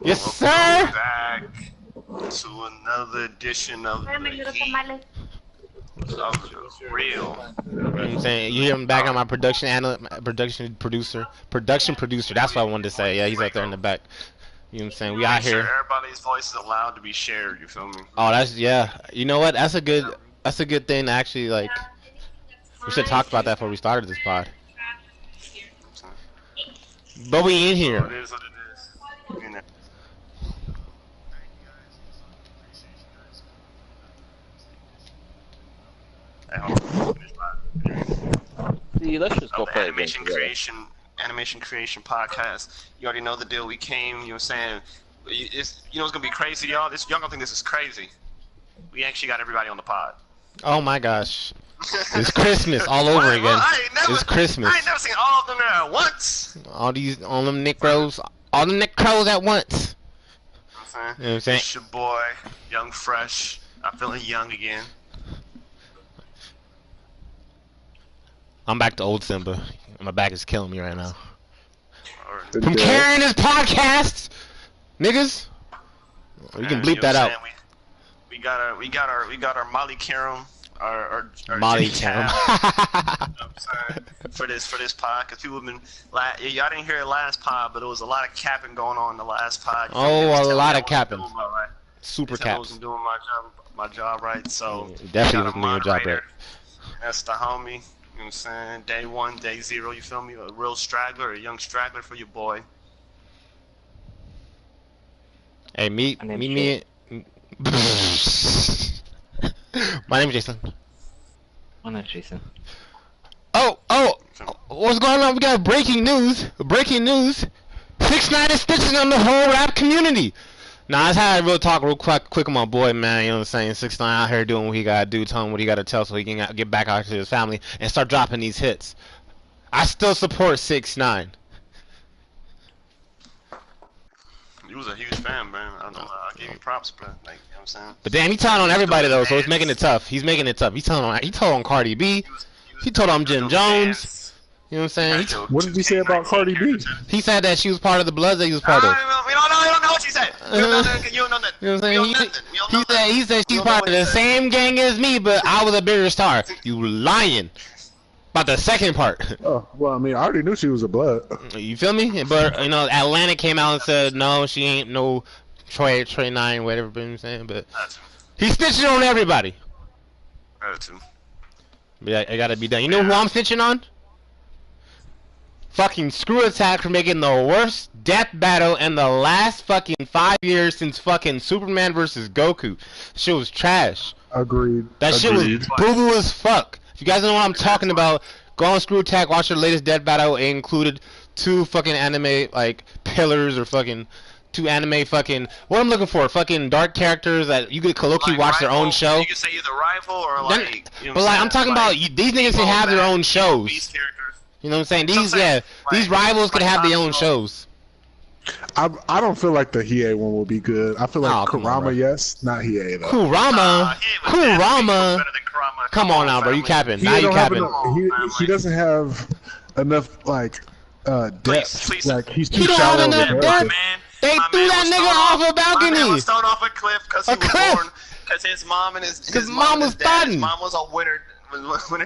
Yes, sir. Back to another edition of the Heat of the Real. You know what I'm saying? You hear him back on my production producer. That's what I wanted to say. Yeah, he's out there in the back. You know what I'm saying? We out here. Everybody's voice is allowed to be shared. You feel me? Oh, that's yeah. You know what? That's a good thing to actually like. We should talk about that before we started this pod. But we in here. It is what it is. You know. See, let's just go play Animation Creation Podcast. You already know the deal. We came, you know what I'm saying? It's gonna be crazy, y'all. Y'all gonna think this is crazy. We actually got everybody on the pod. Oh my gosh. It's Christmas all over again. It's Christmas. I ain't never seen all of them there at once. All them Necros at once. You know what I'm saying? It's your boy, Young Fresh. I'm feeling young again. I'm back to old Simba. My back is killing me right now. Right. From carrying this podcast, niggas. You can bleep that out. We got our Molly Karam, our Molly Jimmy Karam. for this pod, because people have been y'all didn't hear it last pod, but there was a lot of capping going on in the last pod. Oh, a lot of capping. Super caps. I caps. wasn't doing my job right, so definitely wasn't doing your job right. That's the homie. You know what I'm saying? Day 1, day 0, you feel me? A real straggler, a young straggler for your boy. Hey, meet me. My name is Jason. My name's Jason. Oh, what's going on? We got breaking news. 6ix9ine is stitching on the whole rap community. Nah, let's have a real talk real quick with my boy, man. You know what I'm saying? 6ix9ine out here doing what he gotta do, telling him what he gotta tell so he can get back out to his family and start dropping these hits. I still support 6ix9ine. You was a huge fan, man. I gave you props, but like, you know what I'm saying? But damn, he telling on everybody though, so it's making it tough. He told on Cardi B. He told on Jim Jones. You know what I'm saying? What did he say about Cardi B? He said that she was part of the Bloods that he was part of. We don't know what she said. You don't know nothing. You know what I'm saying? He said she's part of the same gang as me, but I was a bigger star. You lying. About the second part. Oh, well, I mean, I already knew she was a Blood. You feel me? But, you know, Atlantic came out and said, no, she ain't no Trey 9, whatever, you know what I'm saying? But he's snitching on everybody. Yeah, it gotta be done. You know who I'm snitching on? Fucking Screw Attack for making the worst death battle in the last fucking 5 years since fucking Superman vs. Goku. Shit was trash. Agreed. That shit was boo-boo as fuck. If you guys don't know what I'm talking about, go on Screw Attack, watch their latest death battle. It included 2 fucking anime, like, pillars or fucking 2 anime fucking, what I'm looking for, fucking dark characters that you could colloquially watch their own show. You could say either rival or like, you know, but like, I'm talking about, these niggas can have their own shows. You know what I'm saying? These rivals could have their own shows. I don't feel like the Hiei one will be good. I feel like Kurama, yes, not Hiei though. Kurama. Come on now, bro. You capping? Now you capping? He doesn't have enough like depth. Please. Like he's too He don't shallow. have enough depth. They threw that nigga off a balcony. My man was thrown off a cliff because he was born. Because his mom and his mom was fighting. His mom was a winter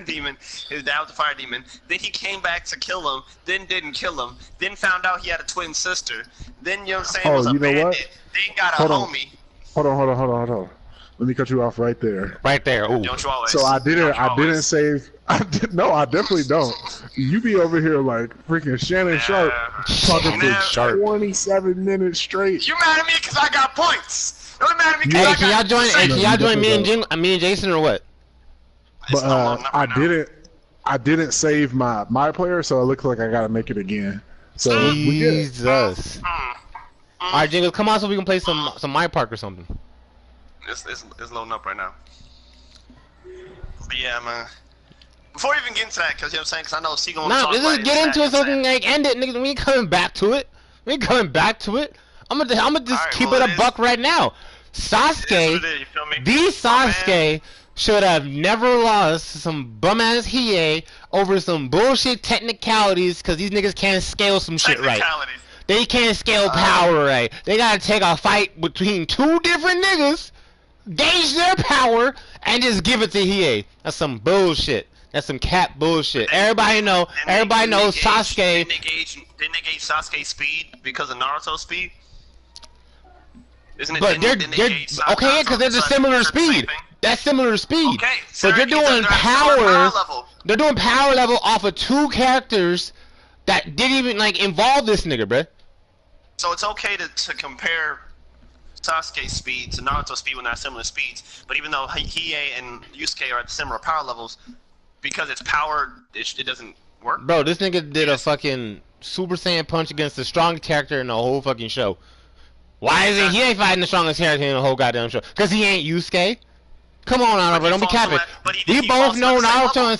demon. His dad was a fire demon. Then he came back to kill him. Then didn't kill him. Then found out he had a twin sister. Then, you know what I'm saying, was a bandit. Then got a homie. Hold on. Let me cut you off right there. Right there. Ooh. Don't you always? So I didn't save. No, I definitely don't. You be over here like freaking Shannon Sharp talking for 27 minutes straight. You mad at me because I got points? Don't mad at me because Hey, I can y'all join me and Jason or what? But I didn't save my player, so it looks like I gotta make it again. So Jesus. Alright, Jingles, come on so we can play some My Park or something. It's loading up right now. But yeah, man. Before we even get into that, because you know what I'm saying, because I know Seagull wants to talk let's just get into it so we can like end it, niggas. We ain't coming back to it. I'm gonna just keep it a buck right now. Sasuke, Sasuke should have never lost to some bum ass Hiei over some bullshit technicalities because these niggas can't scale some shit right. They can't scale power right. They gotta take a fight between two different niggas, gauge their power, and just give it to Hiei. That's some bullshit. That's some cap bullshit. Everybody knows Sasuke. Didn't they gauge Sasuke's speed because of Naruto's speed? Isn't it? But they're okay, because they're the similar speed. That's similar speed. Okay, so they're doing power. They're doing power level off of two characters that didn't even like involve this nigga, bruh. So it's okay to compare Sasuke's speed to Naruto's speed when they're similar speeds, but even though Hiei and Yusuke are at similar power levels, because it's power, it doesn't work. Bro, this nigga did a fucking Super Saiyan punch against the strongest character in the whole fucking show. Why isn't he fighting the strongest character in the whole goddamn show? Because he ain't Yusuke. Come on, Naruto, don't be capping. We both know Naruto and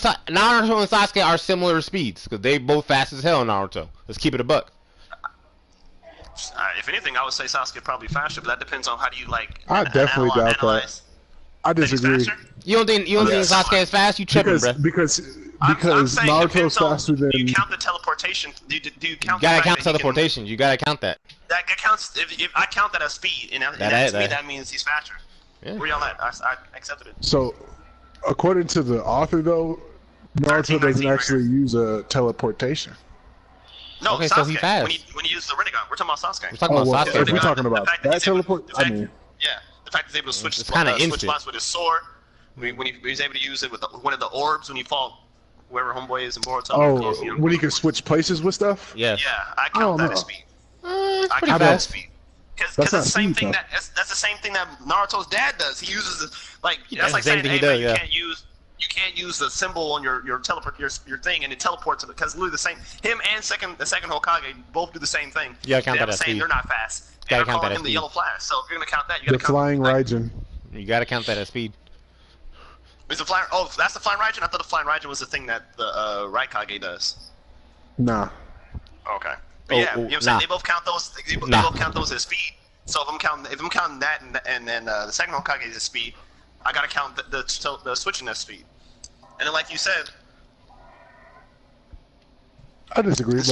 Sasuke are similar speeds, because they both fast as hell in Naruto. Let's keep it a buck. If anything, I would say Sasuke probably faster, but that depends on how do you like. I definitely doubt that. I disagree. You don't think Sasuke is fast? You tripping, bro? Because Naruto's faster than. Do you count the teleportation? Do you count? You gotta count teleportation. You gotta count that. That counts. If I count that as speed, and that means he's faster. Yeah. Where y'all at? I accepted it. So, according to the author, though, Naruto doesn't actually use a teleportation. No, okay, Sasuke, so he fast. When he uses the Rinnegan, we're talking about Sasuke. We're talking about Sasuke. If we're talking about that teleport, I mean, yeah, the fact that he's able to switch spots with his sword. When he was able to use it with one of the orbs when he fought whoever homeboy is in Boruto. Oh, when he can switch places with stuff. Yeah. Yeah, I count that as speed. I count that as speed. Because that's the same thing that's the same thing that Naruto's dad does. He uses it that's like saying, hey, man, you can't use the symbol on your teleport your thing and it teleports it because literally the same. Him and the second Hokage both do the same thing. Yeah, count that as speed. They're not fast. Gotta count that as speed. The yellow flash. So if you're gonna count that, you gotta count the flying Raijin. You gotta count that as speed. Is the flying? Oh, that's the flying Raijin. I thought the flying Raijin was the thing that the Raikage does. Nah. Okay. But yeah, you know what I'm saying? They both count those. They both count those as speed. So if I'm counting that and then the second Hokage is speed, I gotta count the switching as speed. And then like you said, I disagree. In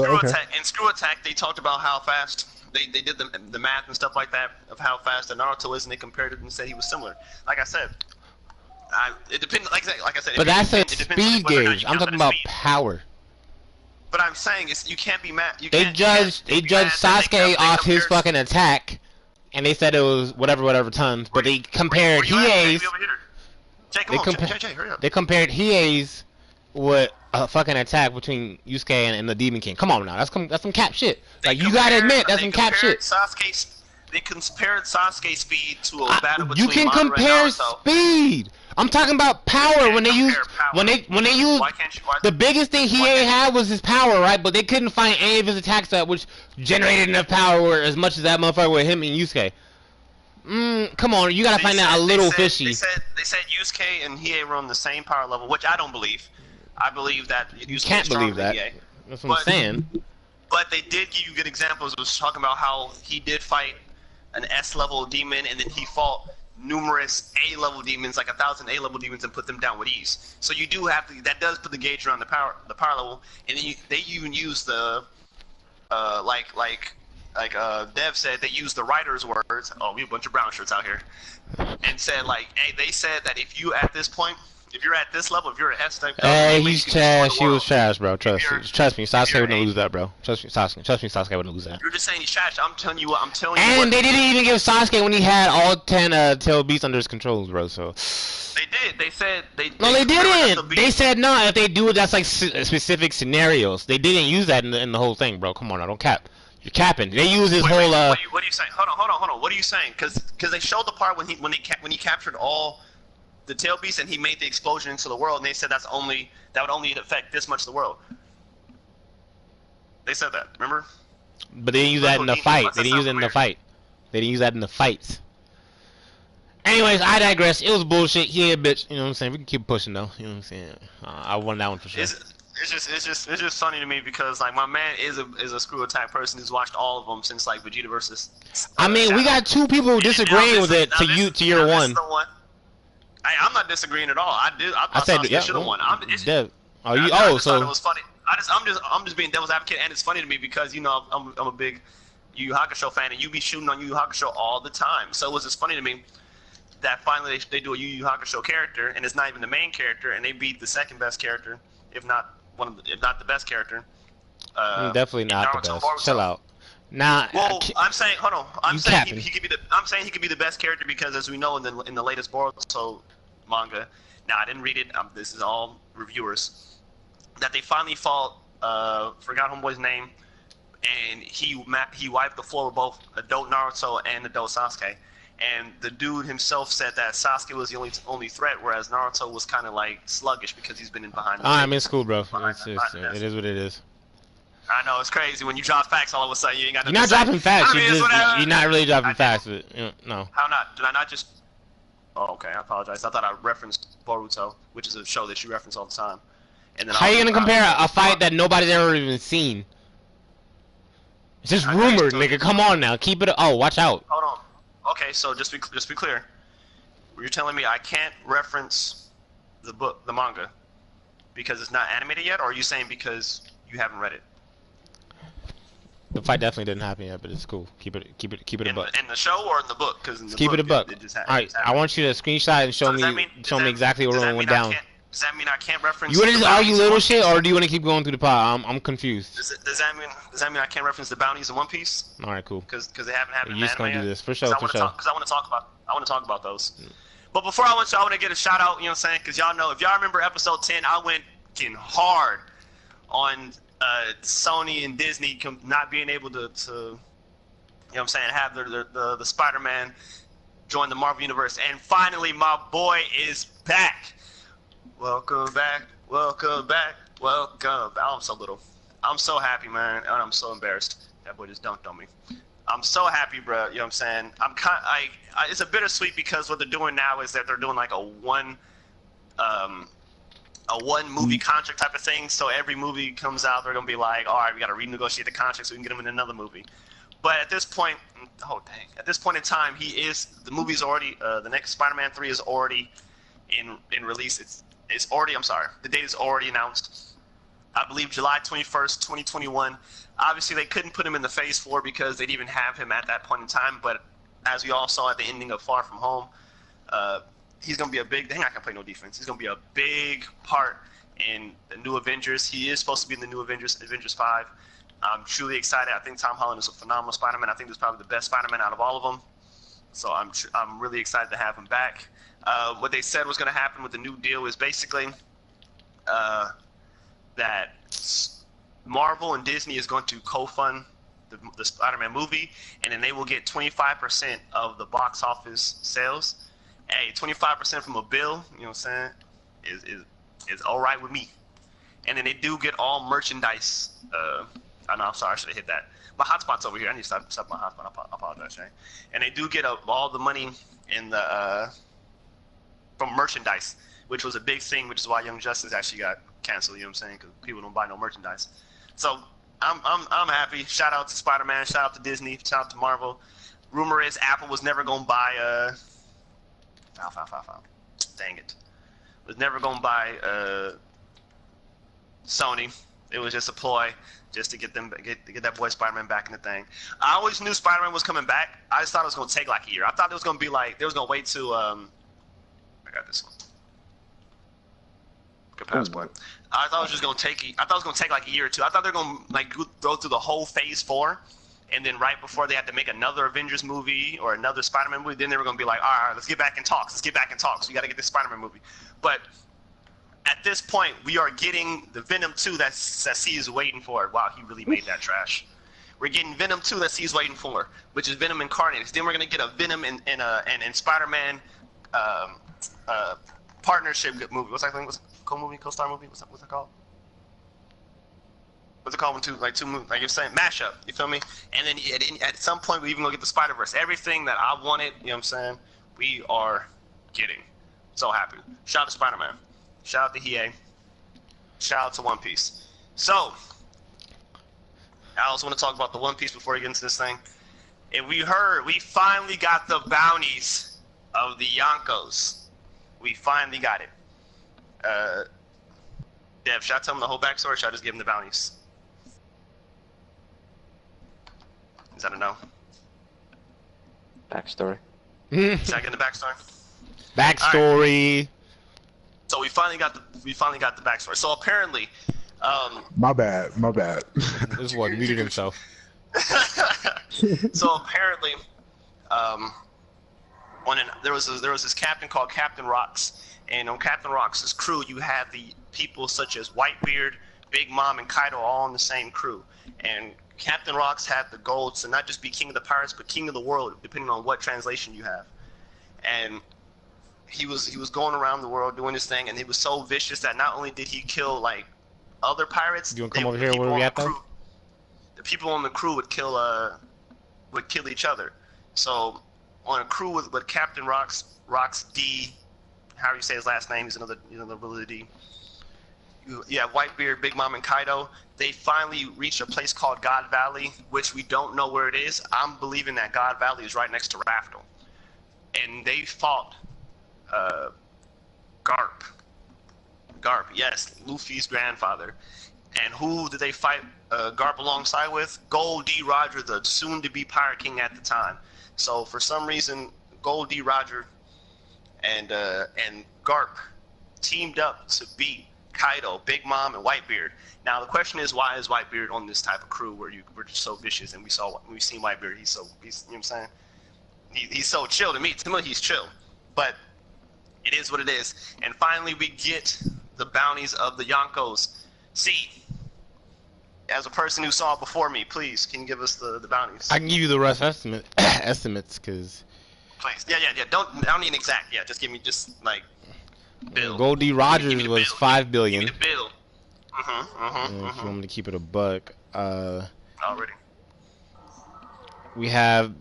Screw Attack, they talked about how fast they did the math and stuff like that of how fast the Naruto is, and they compared it and said he was similar. Like I said, it depends. Like I said, but that's a speed gauge. I'm talking about power. But I'm saying you can't be mad. They judged Sasuke off his fucking attack, and they said it was whatever tons. But they compared Hiei's. They compared Hiei's with a fucking attack between Yusuke and the Demon King. Come on now, that's some cap shit. Like you gotta admit, that's some cap shit. They compared Sasuke's speed to a battle between You can compare speed. I'm talking about power. When they use the biggest thing Hiei had was his power, right? But they couldn't find any of his attacks that which generated enough power as much as that motherfucker with him and Yusuke. Come on, you gotta find that a little fishy. They said Yusuke and Hiei were on the same power level, which I don't believe. I believe that Yusuke can't believe that. Hiei. That's what I'm saying. But they did give you good examples. It was talking about how he did fight an S-level demon, and then he fought numerous A-level demons, like 1,000 A-level demons, and put them down with ease. So you do have to. That does put the gauge around the power level, and then they even use the like Dev said, they used the writer's words. Oh, we have a bunch of brown shirts out here, and said like, hey, they said that if you at this point. If you're at this level, if you're an S-type, hey, he's trash. He was trash, bro. Trust me, Sasuke wouldn't lose that, bro. Trust me, Sasuke wouldn't lose that. You're just saying he's trash. I'm telling you what. And they didn't even give Sasuke when he had all 10 tail beasts under his controls, bro. So they did. They said they. No, they didn't. They said no. If they do it, that's like specific scenarios. They didn't use that in the whole thing, bro. Come on, now, don't cap. You're capping. They use his whole. What are you saying? Hold on. What are you saying? Because they showed the part when he captured all the tail beast and he made the explosion into the world, and they said that would only affect this much of the world. They said that, remember? But they didn't use that in the fight. They didn't use it in the fight. They didn't use that in the fights. Anyways, I digress. It was bullshit. Yeah, bitch. You know what I'm saying? We can keep pushing though. You know what I'm saying? I won that one for sure. It's just funny to me because like my man is a Screw Attack person who's watched all of them since like Vegeta versus. I mean, we got two people disagreeing with it to year one. I'm not disagreeing at all. I said Sasuke should have won. So I thought it was funny. I'm just being devil's advocate, and it's funny to me because you know I'm a big Yu Yu Hakusho fan, and you be shooting on Yu Yu Hakusho all the time. So it was just funny to me that finally they do a Yu Yu Hakusho character, and it's not even the main character, and they beat the second best character, if not the best character. Definitely not the best. Boruto. Chill out. Nah. Well, I'm saying, hold on. I'm saying he could be the. I'm saying he could be the best character because, as we know, in the latest Boruto manga. Now I didn't read it. This is all reviewers. That they finally fought. Forgot homeboy's name, and he wiped the floor with both adult Naruto and adult Sasuke. And the dude himself said that Sasuke was the only threat, whereas Naruto was kind of like sluggish because he's been in behind. I'm in school, bro. It is what it is. I know, it's crazy when you drop facts all of a sudden you ain't got. You're not dropping facts. You're not really dropping facts, but no. How not? Did I not just? Oh, okay. I apologize. I thought I referenced Boruto, which is a show that you reference all the time. And then how are you gonna compare a fight that nobody's ever even seen? It's just rumored, nigga. Come on now, keep it. Oh, watch out. Hold on. Okay, so just be clear. You're telling me I can't reference the manga, because it's not animated yet, or are you saying because you haven't read it? The fight definitely didn't happen yet, but it's cool. Keep it a buck. In the show or in the book? Because keep it a buck. Alright, I want you to screenshot and show me exactly what went down. Does that mean I can't reference? You want to just argue little shit, or do you want to keep going through the pot? I'm confused. Does that mean I can't reference the bounties in One Piece? All right, cool. Because they haven't happened. You're just gonna do this for sure. Because I want to talk about those. But before I want to get a shout out. You know what I'm saying? Because y'all know, if y'all remember episode 10, I went getting hard on Sony and Disney not being able to you know what I'm saying, have the Spider-Man join the Marvel Universe, and finally my boy is back. Welcome back, welcome back, welcome back. Oh, I'm so little. I'm so happy, man, and I'm so embarrassed. That boy just dunked on me. I'm so happy, bro. You know what I'm saying? It's a bittersweet because what they're doing now is that they're doing like a one movie contract type of thing. So every movie comes out, they're gonna be like, all right, we gotta renegotiate the contract so we can get him in another movie. But at this point, at this point in time, the movie's already, the next Spider-Man 3 is already in release. It's already, I'm sorry, the date is already announced. I believe July 21st, 2021. Obviously, they couldn't put him in the Phase 4 because they didn't even have him at that point in time. But as we all saw at the ending of Far From Home, he's going to be a big, they're not going to play no defense. He's going to be a big part in the new Avengers. He is supposed to be in the new Avengers 5. I'm truly excited. I think Tom Holland is a phenomenal Spider-Man. I think he's probably the best Spider-Man out of all of them. So I'm really excited to have him back. What they said was going to happen with the new deal is basically that Marvel and Disney is going to co-fund the Spider-Man movie, and then they will get 25% of the box office sales. Hey, 25% from a bill, you know what I'm saying, is all right with me. And then they do get all merchandise. I'm sorry, I should have hit that. My hotspot's over here. I need to stop my hotspot. I apologize, Shane. And they do get all the money in the from merchandise, which was a big thing, which is why Young Justice actually got canceled. You know what I'm saying? Because people don't buy no merchandise. So I'm happy. Shout out to Spider-Man. Shout out to Disney. Shout out to Marvel. Rumor is Apple was never gonna buy dang it. Was never gonna buy Sony. It was just a ploy, just to get that boy Spider-Man back in the thing. I always knew Spider-Man was coming back. I just thought it was gonna take like a year. I thought it was gonna be like they was gonna wait till I got this one. Good passport. I thought it was just gonna take. I thought it was gonna take like a year or two. I thought they were gonna like go through the whole Phase 4, and then right before they had to make another Avengers movie or another Spider-Man movie, then they were gonna be like, all right, let's get back in talks. Let's get back in talks. We got to get this Spider-Man movie. But at this point, we are getting the Venom 2 that C is waiting for. Wow, he really made that trash. We're getting Venom 2 that C is waiting for, which is Venom Incarnate. Then we're gonna get a Venom and Spider-Man partnership movie. What's that thing? Co-star movie? What's that called? What's it called when two movies, like you're saying, mashup, you feel me? And then at some point we even gonna get the Spider-Verse. Everything that I wanted, you know what I'm saying, we are getting. So happy. Shout out to Spider-Man. Shout out to Hiei. Shout out to One Piece. So, I also want to talk about the One Piece before we get into this thing. And we finally got the bounties of the Yonkos. We finally got it. Dev, should I tell him the whole backstory, or should I just give him the bounties? Is that a no? Backstory. Should I get the backstory? Backstory. Right. So we finally got the backstory. So apparently, my bad. This one muted himself. So apparently, there was this captain called Captain Rocks, and on Captain Rocks' crew, you had the people such as Whitebeard, Big Mom, and Kaido all on the same crew. And Captain Rocks had the goal to not just be king of the pirates, but king of the world, depending on what translation you have. And he was going around the world doing his thing, and he was so vicious that not only did he kill like other pirates, you want to come over here where we at though? The people on the crew would kill each other. So on a crew with Captain Rocks D, how do you say his last name? He's another D. Yeah, Whitebeard, Big Mom, and Kaido. They finally reached a place called God Valley, which we don't know where it is. I'm believing that God Valley is right next to Raftel. And they fought Garp. Garp, yes, Luffy's grandfather. And who did they fight Garp alongside with? Gold D. Roger, the soon-to-be Pirate King at the time. So for some reason, Gold D. Roger and Garp teamed up to beat Kaido, Big Mom, and Whitebeard. Now the question is, why is Whitebeard on this type of crew where we're just so vicious? And we've seen Whitebeard. He's you know what I'm saying? He's so chill to me. To me, he's chill. But it is what it is. And finally, we get the bounties of the Yonkos. See, as a person who saw it before me, please, can you give us the bounties? I can give you the rough estimates, cause. Please, yeah. I don't need an exact. Yeah, just give me like. Bill. Gold D. Rogers was 5 billion. Give me the bill. If you want me to keep it a buck, already. We have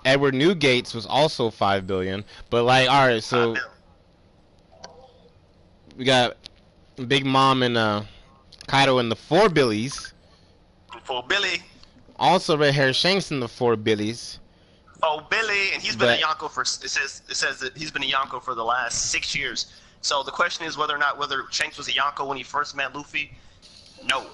Edward Newgates was also 5 billion, but like, all right, so we got Big Mom and Kaido in the 4 billies. 4 Billy. Also, Red Hair Shanks in the 4 billies. Oh, Billy, and he's been a Yonko for. It says that he's been a Yonko for the last 6 years. So the question is whether Shanks was a Yonko when he first met Luffy. No,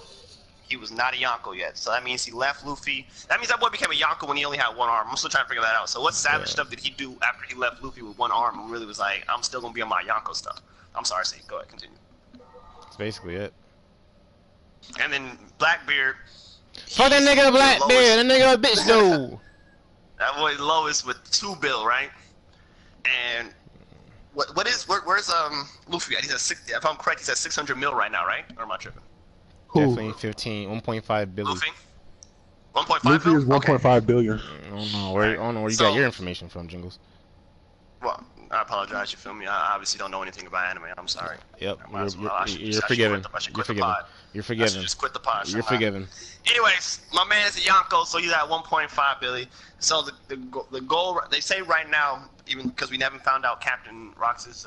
he was not a Yonko yet. So that means he left Luffy. That means that boy became a Yonko when he only had one arm. I'm still trying to figure that out. So what savage stuff did he do after he left Luffy with one arm and really was like, I'm still gonna be on my Yonko stuff? I'm sorry, see. Go ahead, continue. That's basically it. And then Blackbeard. Fuck that nigga Blackbeard. That nigga a bitch though. That boy Lois with 2 bill, right? And where's Luffy at? He's at 60. If I'm correct, he's at 600 mil right now, right? Or am I tripping? Definitely 1.5 billion. Luffy? 1.5 Luffy is 1.5 billion. I don't know where you got your information from, Jingles. Well, I apologize. You feel me? I obviously don't know anything about anime. I'm sorry. Yep. You're forgiven. You're forgiven. I should just quit the pod. You're forgiven. Anyways, my man's a Yonko, so he's at 1.5 billion. So the goal, they say right now, even because we haven't found out Captain Rox's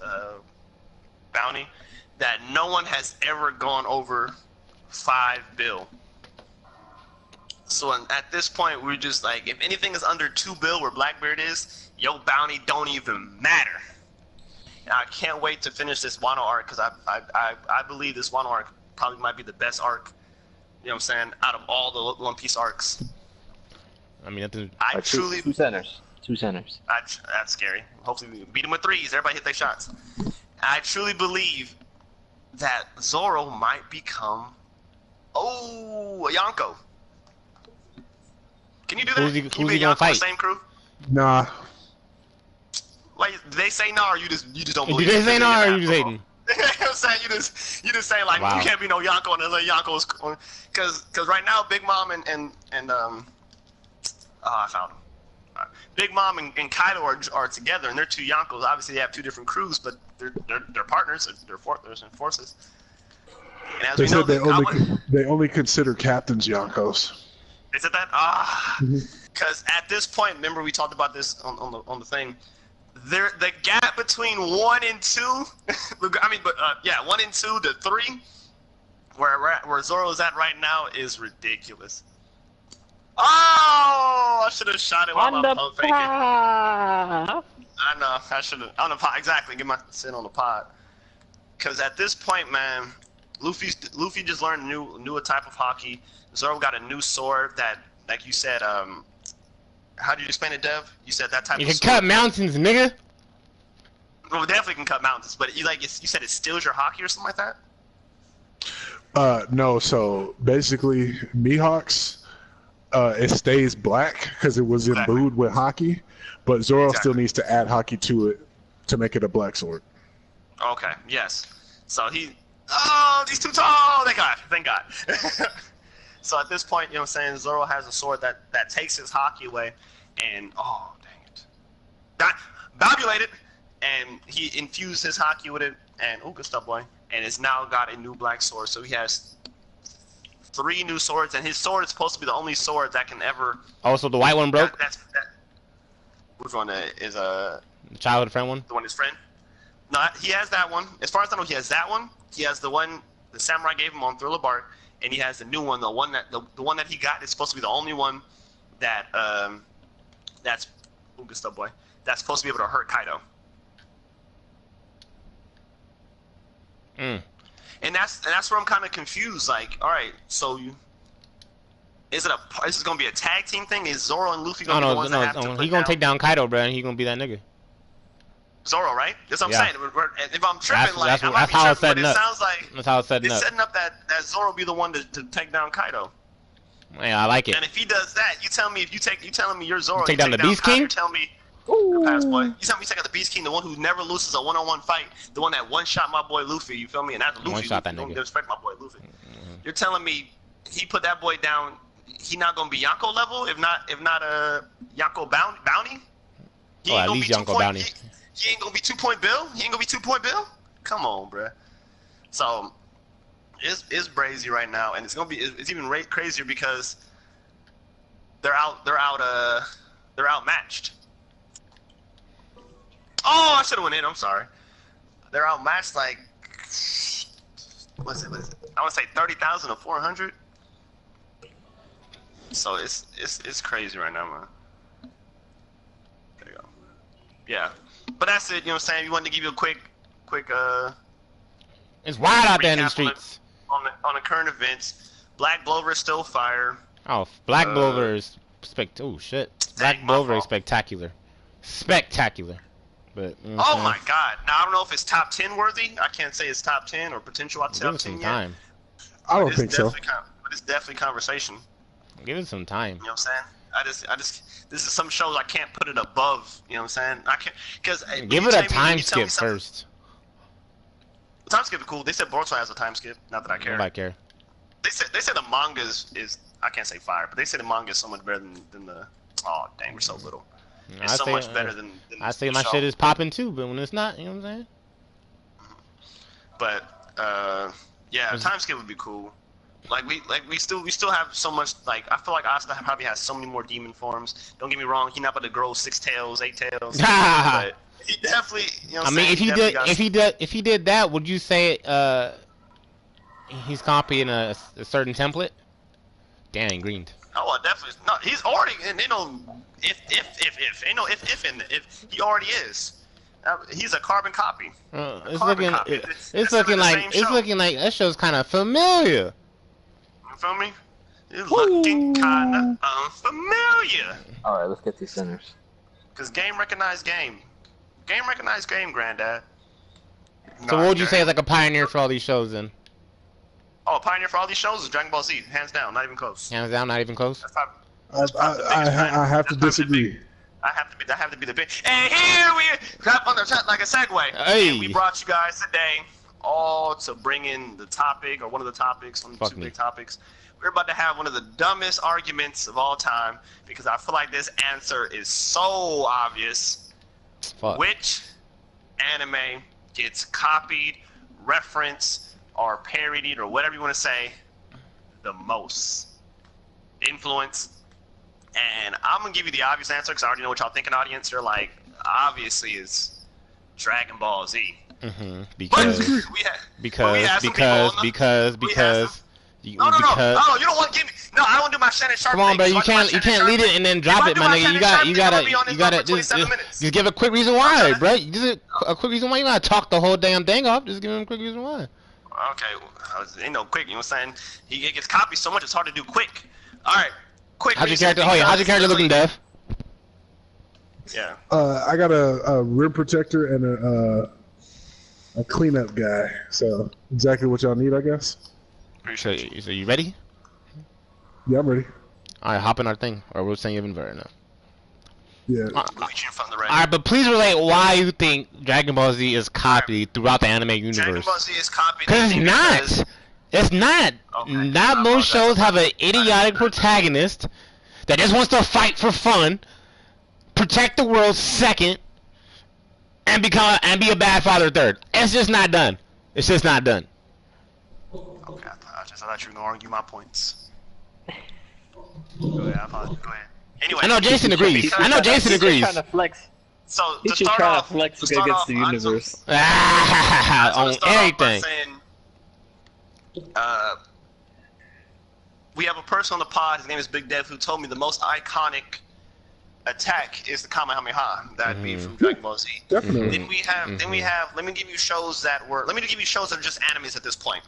bounty, that no one has ever gone over 5 bill. So at this point, we're just like, if anything is under 2 bill where Blackbeard is, your bounty don't even matter. And I can't wait to finish this Wano arc, because I believe this Wano arc probably might be the best arc, you know what I'm saying, out of all the One Piece arcs. I mean, I truly... Two centers. That's scary. Hopefully we beat them with 3s. Everybody hit their shots. I truly believe that Zoro might become... a Yonko. Can you do that? Who's he gonna fight? The same crew? Nah. Like, do they say no, or you just don't believe? Do they say no, or you just hating? You know what I'm saying? You just say like, you can't be no Yonko unless Yonko's, because right now Big Mom and I found him. Big Mom and Kaido are together, and they're 2 Yonkos. Obviously, they have 2 different crews, but they're partners. They're forces. And as they we know, said they only consider captains Yonkos. They said that? Because at this point, remember we talked about this on the thing. The gap between 1 and 2, I mean, 1 and 2 to 3, where Zoro is at right now is ridiculous. Oh, I should have shot it while I'm pump faking. I know, I should have on the pod, exactly. Get my sit on the pod. Because at this point, man, Luffy just learned a new type of hockey. Zoro got a new sword that, like you said, how do you explain it, Dev? You said that type You of can cut mountains, nigga. Well, definitely can cut mountains, but you said it steals your hockey or something like that? No, so basically Mihawk's it stays black because it was imbued with hockey, but Zoro still needs to add hockey to it to make it a black sword. Okay, yes. So he's too tall. Thank God. So at this point, you know what I'm saying, Zoro has a sword that takes his hockey away, and oh dang it, babulated, and he infused his hockey with it, and good stuff, boy. And it's now got a new black sword. So he has 3 new swords, and his sword is supposed to be the only sword that can ever. Oh, so the white one broke? Which one is the childhood friend one? The one his friend? No, he has that one. As far as I know, he has that one. He has the one the samurai gave him on Thriller Bark, and he has the new one. The one that he got is supposed to be the only one that that's good stuff, boy. That's supposed to be able to hurt Kaido. And that's where I'm kind of confused. Like, all right, so is this gonna be a tag team thing? Is Zoro and Luffy gonna be the ones that have to put he gonna take down Kaido, bro, and he gonna be that nigga. Zoro, right? That's what I'm saying. If I'm tripping, that's how it's setting up. It sounds like that's how it's setting up. It's setting up that Zoro be the one to take down Kaido. Yeah, I like it. And if he does that, you telling me you're Zoro. Take down the Beast King? You tell me. Pass, boy. You tell me you take out the Beast King, the one who never loses a one-on-one fight, the one that one-shot my boy Luffy. You feel me? And that's Luffy. One-shot that don't nigga. disrespect my boy Luffy. You're telling me he put that boy down? He not gonna be Yonko level? If not Yonko bounty? At least Yonko bounty. He ain't gonna be 2-point Bill. He ain't gonna be 2-point Bill. Come on, bruh. So it's brazy right now, and it's even crazier because they're outmatched. Oh, I should have went in. I'm sorry. They're outmatched like what is it? I want to say 30,000 or 400. So it's crazy right now, man. There you go. Yeah, but that's it. You know what I'm saying? We wanted to give you a quick. It's wild out there in the streets. On the current events, Black Clover is still fire. Oh, Black Clover is oh shit. Black Clover is spectacular. Spectacular. But, oh my God! Now I don't know if it's top 10 worthy. I can't say it's top 10 or potential top 10 yet. I don't think so. But it's definitely conversation. Give it some time. You know what I'm saying? I just this is some shows I can't put it above. You know what I'm saying? I can't because give it a time skip first. Time skip is cool. They said Boruto has a time skip. Not that I care. I care. They said the manga is I can't say fire, but they said the manga is so much better than the. Oh dang, we're so little. It's so much better than I say my shit is popping too, but when it's not, you know what I'm saying? But yeah, time skip would be cool. We still have so much. Like I feel like Asta probably has so many more demon forms. Don't get me wrong, he's not about to grow 6 tails, 8 tails. But he definitely. You know what I mean, if he did that, would you say he's copying a certain template? Danny Green. Oh, definitely. No, he's already, and if he already is. He's a carbon copy. It's looking like that show's kind of familiar. You feel me? It's looking kind of unfamiliar. All right, let's get these centers. Cause game recognized game. Game recognized game, Granddad. So what would you say is like a pioneer for all these shows then? Oh, pioneer for all these shows is Dragon Ball Z, hands down, not even close. Hands down, not even close. I have to disagree. I have to be the big. And here we got on the like a segue. Hey. And we brought you guys today all to bring in the topic or one of the topics, one of the two big topics. We're about to have one of the dumbest arguments of all time because I feel like this answer is so obvious. Fuck. Which anime gets copied, referenced, or parodied, or whatever you want to say, the most? Influence. And I'm going to give you the obvious answer because I already know what y'all thinking, audience. You're like, obviously it's Dragon Ball Z. Mm-hmm. Because No, you don't want to give me. No, I don't want to do my Shannon Sharp. Come on, bro. You can't lead it and then drop it, my nigga. You gotta just give a quick reason why, bro. Just a quick reason why. You gotta talk the whole damn thing off. Just give him a quick reason why. Okay, ain't no quick. You know what I'm saying? He gets copied so much it's hard to do quick. All right, quick. How's your character? How's your character looking, Dev? Yeah. I got a rim protector and a cleanup guy. So exactly what y'all need, I guess. So you ready? Yeah, I'm ready. Alright, hop in our thing, or we'll send you invite right now. Yeah. Alright, but please relate why you think Dragon Ball Z is copied throughout the anime universe. Dragon Ball Z is copied because it's not. It's not. Okay, not most shows have an idiotic protagonist that just wants to fight for fun, protect the world second, and be a bad father third. It's just not done. It's just not done. Okay, I thought you were gonna argue my points. Go ahead. Anyway, I know Jason agrees. He's trying to flex. So he's just trying to flex against the universe. On everything. We have a person on the pod. His name is Big Dev, who told me the most iconic attack is the Kamehameha. That'd be from Dragon Ball Z. Definitely. Then we have. Let me give you shows that are just animes at this point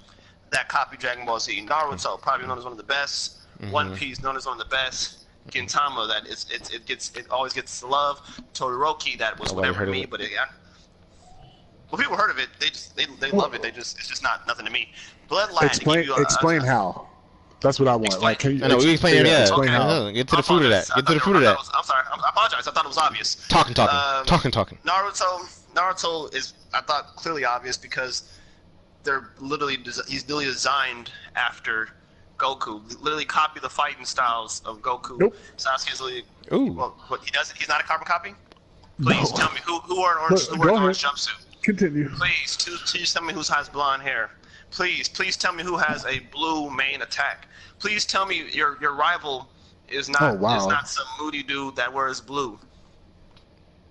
that copy Dragon Ball Z. Naruto, probably known as one of the best. One Piece, known as one of the best. Gintama, that it always gets the love. Todoroki, that was whatever to me, but well, people heard of it. They love it. It's just nothing to me. Bloodline. Explain how. That's what I want. Like, can you? I know we explain it. Yeah. Explain how. Get to the fruit of that. I'm sorry. I apologize. I thought it was obvious. Talking. Naruto is, I thought, clearly obvious because he's literally designed after Goku. Literally copy the fighting styles of Goku. Nope. Sasuke's literally. Ooh. Well, what he does? He's not a carbon copy. Please tell me who wears an orange jumpsuit. Continue. Please tell me who has blonde hair. Please tell me who has a blue main attack. Please tell me your rival is not some moody dude that wears blue.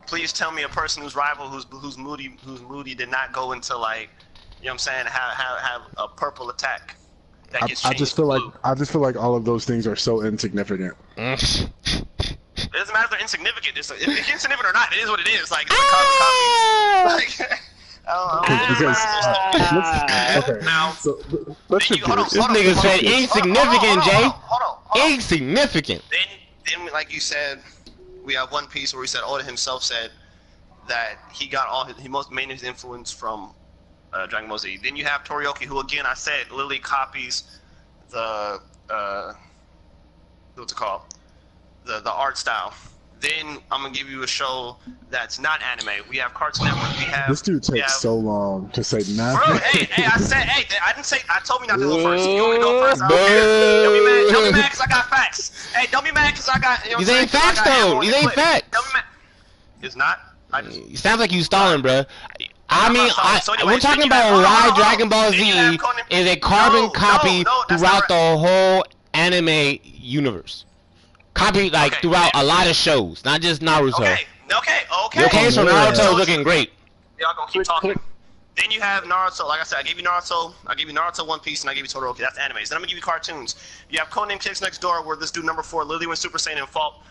Please tell me a person whose rival who's moody did not go into, like, you know what I'm saying, have a purple attack. I just feel like all of those things are so insignificant. It doesn't matter if they're insignificant. If it's insignificant or not, it is what it is. Like, it's a carbon copy. This nigga said insignificant, Jay. Insignificant. Then, like you said, we have One Piece where he said Oda himself said that he got made his influence from Dragon Ball Z. Then you have Toriyuki, who again I said literally copies the what's it called, the art style. Then I'm gonna give you a show that's not anime. We have Cartoon Network. This dude takes so long to say nothing. Bro, I didn't say. I told me not to go first. You want me to go first? I don't care. Don't be mad because I got facts. Hey, don't be mad because I got. You know these ain't facts though. These ain't facts. Don't be mad. It's not. It sounds like you stalling, bro. We're talking about why Dragon Ball Z is a carbon copy throughout the whole anime universe. Copy throughout a lot of shows, not just Naruto. Okay. So Naruto's looking great. Y'all gonna keep talking. Then you have Naruto. Like I said, I gave you Naruto, One Piece, and I gave you Todoroki. That's animes. Then I'm gonna give you cartoons. You have Codename Kids Next Door, where this dude number 4 literally went Super Saiyan and fought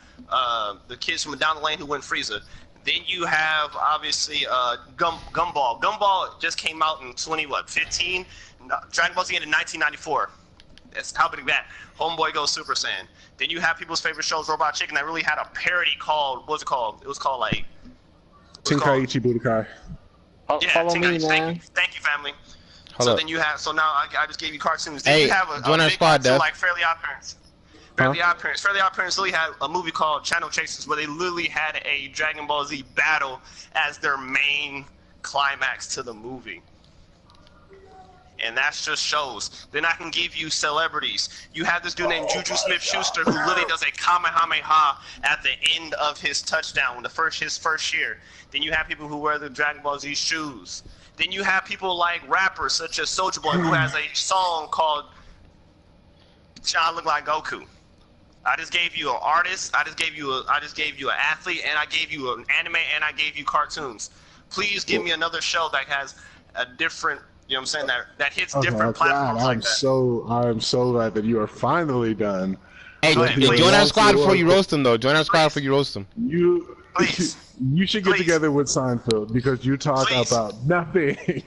the kids from down the lane who went Frieza. Then you have obviously Gumball. Gumball just came out in 15. Dragon Ball Z in 1994. That's how big that. Homeboy goes Super Saiyan. Then you have people's favorite shows, Robot Chicken, that really had a parody called, what was it called? It was called like... Tenkaichi Budokai. Yeah, follow me, man. Thank you, family. Then you have, so now I just gave you cartoons. Then you have join our squad, Dev. Like Fairly Odd Parents. Fairly Odd Parents literally had a movie called Channel Chasers where they literally had a Dragon Ball Z battle as their main climax to the movie. And that's just shows. Then I can give you celebrities. You have this dude named Juju Smith-Schuster who literally does a Kamehameha at the end of his touchdown, his first year. Then you have people who wear the Dragon Ball Z shoes. Then you have people like rappers such as Soulja Boy who has a song called "I Look Like Goku." I just gave you an artist. I just gave you an athlete, and I gave you an anime, and I gave you cartoons. Please give me another show that has a different. You know what I'm saying? That hits different platforms like that. I'm so glad that you are finally done. Hey, join our squad before you roast them, though. Join our squad before you roast them. You should get together with Seinfeld because you talk about nothing.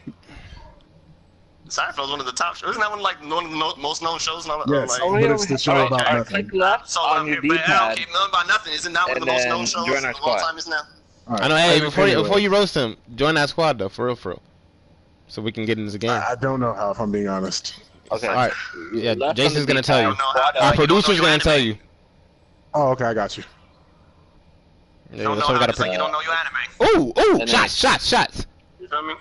Seinfeld's one of the top shows. Isn't that one like one of the most known shows? Yes, like, but it's the show about nothing. Click left so on your but I don't D-pad. keep knowing about nothing. Is it not one of the most known shows of all time? Is now? I know. Hey, before you roast him, join that squad though, for real, so we can get in this game. I don't know how, if I'm being honest. Okay. All right. Yeah, Left Jason's on the gonna tell you. D-pad. Our producer's gonna tell you. Oh, okay, I got you. Yeah, Don't know so we how, gotta just like you don't know your anime. Ooh, And shots. You feel me?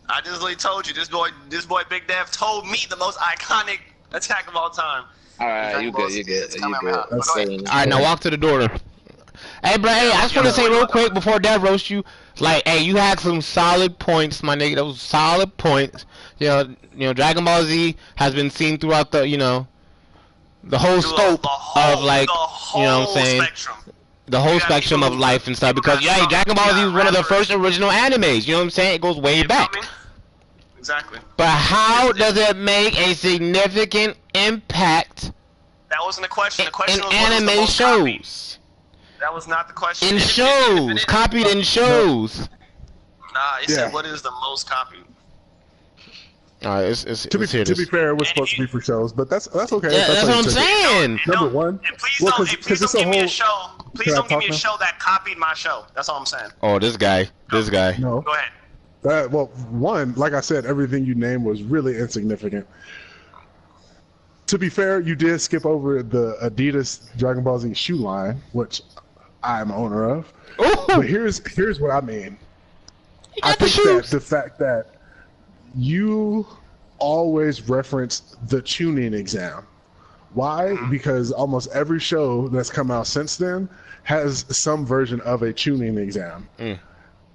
I just literally told you, this boy Big Dev told me the most iconic attack of all time. Alright, you good. That's Alright, now walk to the door. Hey, bro, hey, I just want to say real quick before Dev roasts you, like, hey, you had some solid points, my nigga. Those solid points. You know, Dragon Ball Z has been seen throughout the, the whole scope of, like, you know what I'm saying? The whole spectrum of life and stuff. Because, yeah, Dragon Ball Z is one of the first original animes. You know what I'm saying? It goes way back. Exactly. But how does it make a significant impact That wasn't a question. The question in was what was the anime most copied. shows? That was not the question. In If it shows, is- copied in shows. Nah, it Yeah. said what is the most copied. Alright, it's To be fair, it was supposed to be for shows, but that's okay. Yeah, that's how what you I'm took it. saying. Number one, And please well, don't, 'cause- and please 'cause it's don't a give me a whole- show. Please Can I don't give me talk a show that copied my show. That's all I'm saying. Oh, this guy. No. Go ahead. Well, one, like I said, everything you named was really insignificant. To be fair, you did skip over the Adidas Dragon Ball Z shoe line, which I'm owner of. But here's what I mean. I think that the fact that you always reference the tuning exam. Why? Because almost every show that's come out since then has some version of a tuning exam.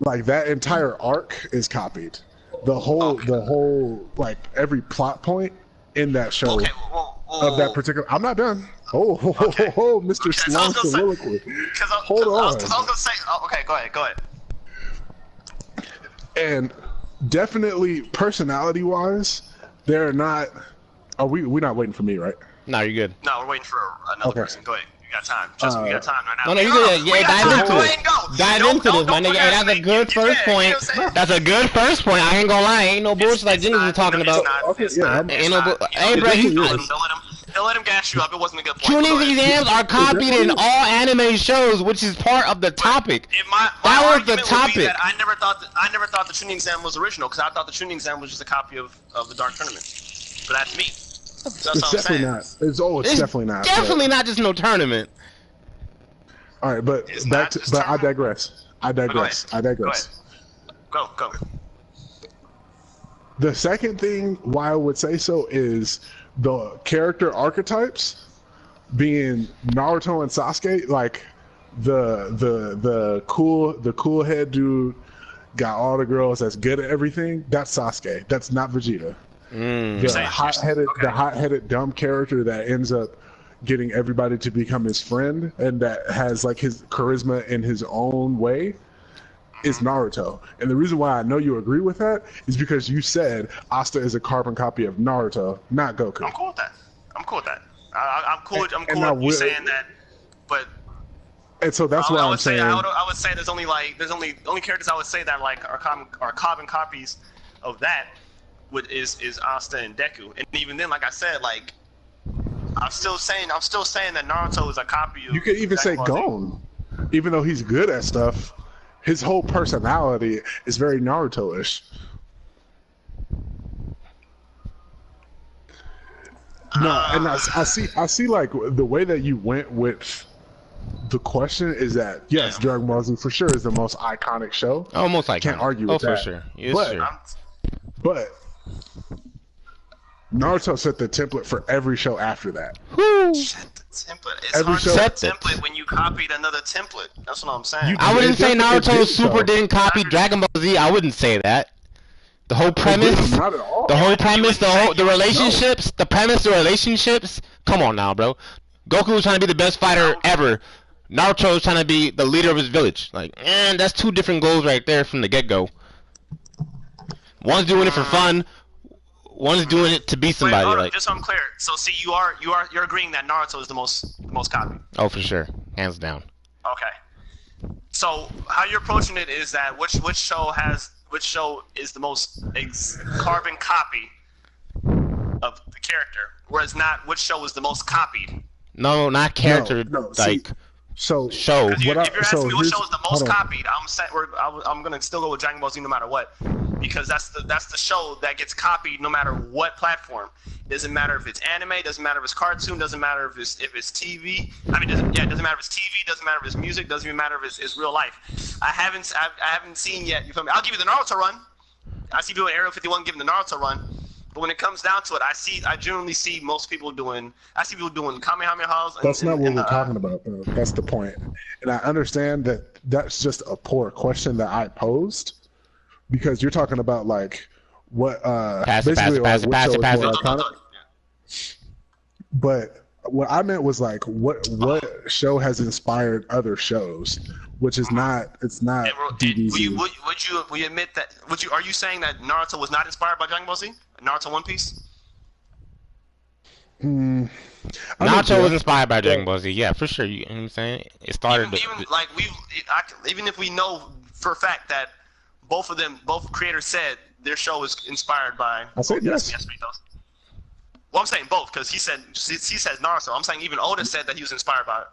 Like that entire arc is copied. The whole like every plot point in that show Okay, of that particular. I'm not done. Mr. Sloan soliloquy. Hold on. I was gonna say. Oh, okay, go ahead. And definitely personality-wise, they're not. We're not waiting for me, right? No, you're good. No, we're waiting for another person. Go ahead. You got time. Trust me, we got time right now. No, you good. Yeah, dive into it. Dive into this, my nigga. Hey, that's a good first point. That's a good first point. I ain't gonna lie. Ain't no bullshit like Jimmy was talking about. Ain't no bull. Hey, bro, Don't let him gas you up. It wasn't a good point. tuning exams are copied in all anime shows, which is part of the topic. That was the topic. I never thought the tuning exam was original because I thought the tuning exam was just a copy of the Dark Tournament. But that's me. That's It's what I'm definitely saying. not. It's definitely not. Definitely not just no tournament. All right, but It's back not to. just But I tournament. digress. I digress. Go. The second thing why I would say so is the character archetypes being Naruto and Sasuke, like the cool head dude got all the girls that's good at everything. That's Sasuke. That's not Vegeta. The hot-headed dumb character that ends up getting everybody to become his friend and that has like his charisma in his own way is Naruto. And the reason why I know you agree with that is because you said Asta is a carbon copy of Naruto, not Goku. I'm cool with that. I'm cool with you saying that. But And so that's why I'm saying. I would say there's only characters I would say that like are carbon copies of that is Asta and Deku. And even then, like I said, like I'm still saying that Naruto is a copy of. You could even say Gon, even though he's good at stuff. His whole personality is very Naruto-ish. No, and I see like the way that you went with the question is that yes, Dragon Ball Z for sure is the most iconic show. Oh, most iconic. Can't argue with that. Oh, for sure. Yes, sure. But Naruto set the template for every show after that. Set the template. It's hard to set the template when you copied another template. That's what I'm saying. I wouldn't say Naruto Super didn't copy Dragon Ball Z. I wouldn't say that. The whole premise, Not at all. the relationships, the premise, the relationships. Come on now, bro. Goku was trying to be the best fighter ever. Naruto was trying to be the leader of his village. Like, that's two different goals right there from the get-go. One's doing it for fun. One's doing it to be somebody. Wait, like, just so I'm clear. So see, you're agreeing that Naruto is the most copied. Oh, for sure, hands down. Okay. So how you're approaching it is that which show is the most carbon copy of the character, whereas not which show was the most copied. No, not character. No, like. See, so show. If you're asking me what show is the most copied, I'm gonna still go with Dragon Ball Z no matter what, because that's the show that gets copied no matter what platform. It doesn't matter if it's anime, doesn't matter if it's cartoon, doesn't matter if it's TV. I mean, it doesn't matter if it's TV, doesn't matter if it's music, doesn't even matter if it's real life. I haven't seen yet. You feel me? I'll give you the Naruto run. I see people in Area 51 giving the Naruto run. But when it comes down to it, I generally see most people doing. I see people doing Kamehamehas. That's not what we're talking about, though. That's the point. And I understand that that's just a poor question that I posed, because you're talking about like what pass it. But what I meant was like what show has inspired other shows, which is not. It's not DBZ. Would you admit that? Are you saying that Naruto was not inspired by Dragon Ball Z? Naruto One Piece? Naruto was inspired by Dragon Ball Z, yeah, for sure. You know what I'm saying? It started. Even if we know for a fact that both creators said their show was inspired by. I said yes. Well, I'm saying both because he says Naruto. I'm saying even Oda said that he was inspired by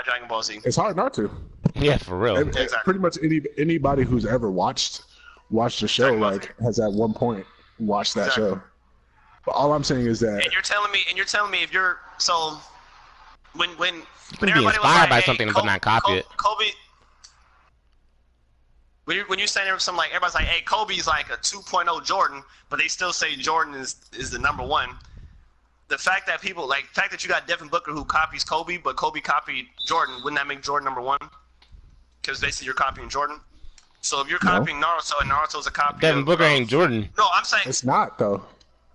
Dragon Ball Z. It's hard not to. Yeah, for real. Exactly. Pretty much anybody who's ever watched the show like has at one point watched that show. But all I'm saying is that. And you're telling me if you're so when you can be everybody inspired was like, by hey, something but not copy it. Kobe. When you're saying something like everybody's like, hey, Kobe's like a 2.0 Jordan, but they still say Jordan is the number one. The fact that you got Devin Booker who copies Kobe, but Kobe copied Jordan, wouldn't that make Jordan number one? Because they say you're copying Jordan. So if you're copying Naruto and Naruto's a copy Devin Booker ain't Jordan. No, I'm saying it's not though.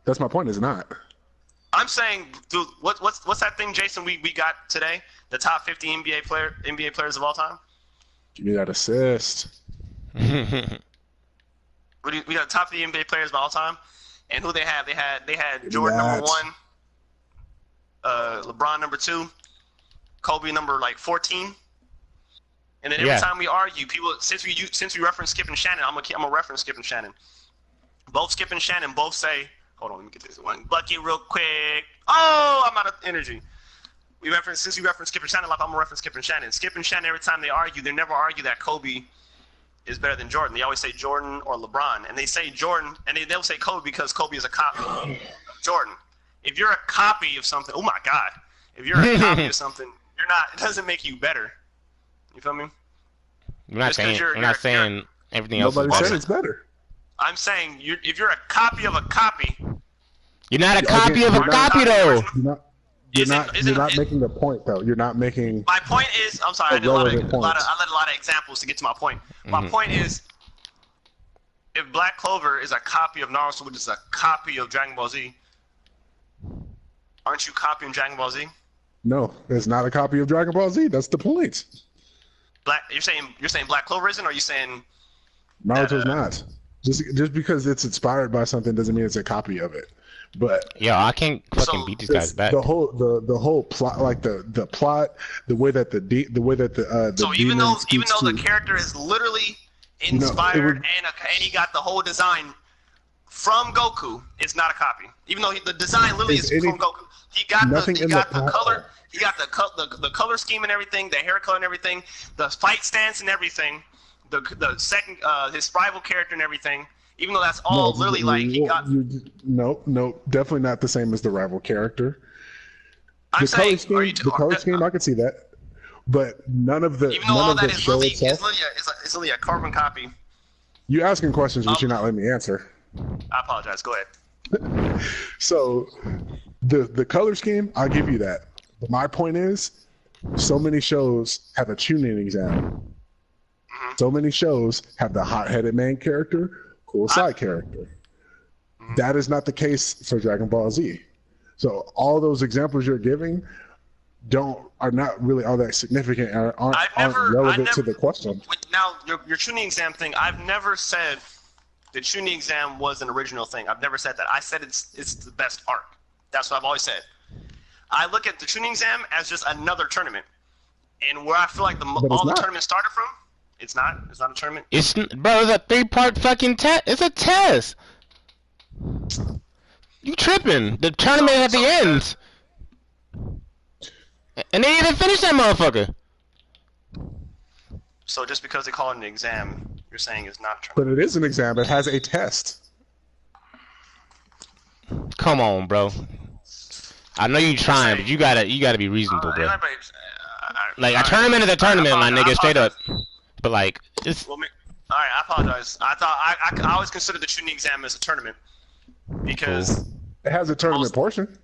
That's my point. It's not. I'm saying, dude, what's that thing, Jason? We got today? The top 50 NBA players of all time. Give me that assist. We got the top 50 NBA players of all time, and who they have? They had Jordan number 1, LeBron number 2, Kobe number 14. And then every time we argue, people since we reference Skip and Shannon, I'm gonna reference Skip and Shannon. Both Skip and Shannon both say, hold on, let me get this one bucket real quick. Oh, I'm out of energy. Since we reference Skip and Shannon, I'm gonna reference Skip and Shannon. Skip and Shannon, every time they argue, they never argue that Kobe is better than Jordan. They always say Jordan or LeBron, and they say Jordan, and they'll say Kobe because Kobe is a copy of Jordan. If you're a copy of something, oh my God, if you're a copy of something, you're not. It doesn't make you better. You feel me? We're not saying everything else. Nobody said it's better. I'm saying if you're a copy of a copy, you're not a copy of a copy though. You're not making a point though. You're not making. My point is, I'm sorry, I let a lot of examples to get to my point. My point is, if Black Clover is a copy of Naruto, which is a copy of Dragon Ball Z, aren't you copying Dragon Ball Z? No, it's not a copy of Dragon Ball Z. That's the point. You're saying Black Clover isn't, or are you saying Naruto's not? Just because it's inspired by something doesn't mean it's a copy of it. But I can't fucking beat these guys back. The whole plot, like the plot, the way that the so even though the character is literally inspired and he got the whole design from Goku, it's not a copy. Even though the design literally is from Goku, he got the color. He got the color scheme and everything, the hair color and everything, the fight stance and everything, the second his rival character and everything. Even though that's all literally he got. No, definitely not the same as the rival character. I'm saying, the color scheme, I can see that, but none of the. Even though all that is literally a carbon copy. You asking questions which you're not letting me answer. I apologize. Go ahead. So, the color scheme, I'll give you that. But my point is, so many shows have a tuning exam. So many shows have the hot-headed main character, cool side character. That is not the case for Dragon Ball Z. So all those examples you're giving are not really all that significant and aren't relevant to the question. Now, your tuning exam thing, I've never said the tuning exam was an original thing. I've never said that. I said it's the best arc. That's what I've always said. I look at the tuning exam as just another tournament, and where I feel like all the tournaments started from, it's not a tournament. It's a 3-part fucking test. It's a test. You tripping? The tournament at the end. And they didn't finish that motherfucker. So just because they call it an exam, you're saying it's not true. But it is an exam. It has a test. Come on, bro. I know you trying, but you gotta be reasonable, bro. Like a tournament is a tournament, my nigga, straight up. But like, it's. Well, alright, I apologize. I thought I always considered the tuning exam as a tournament because it has a tournament portion.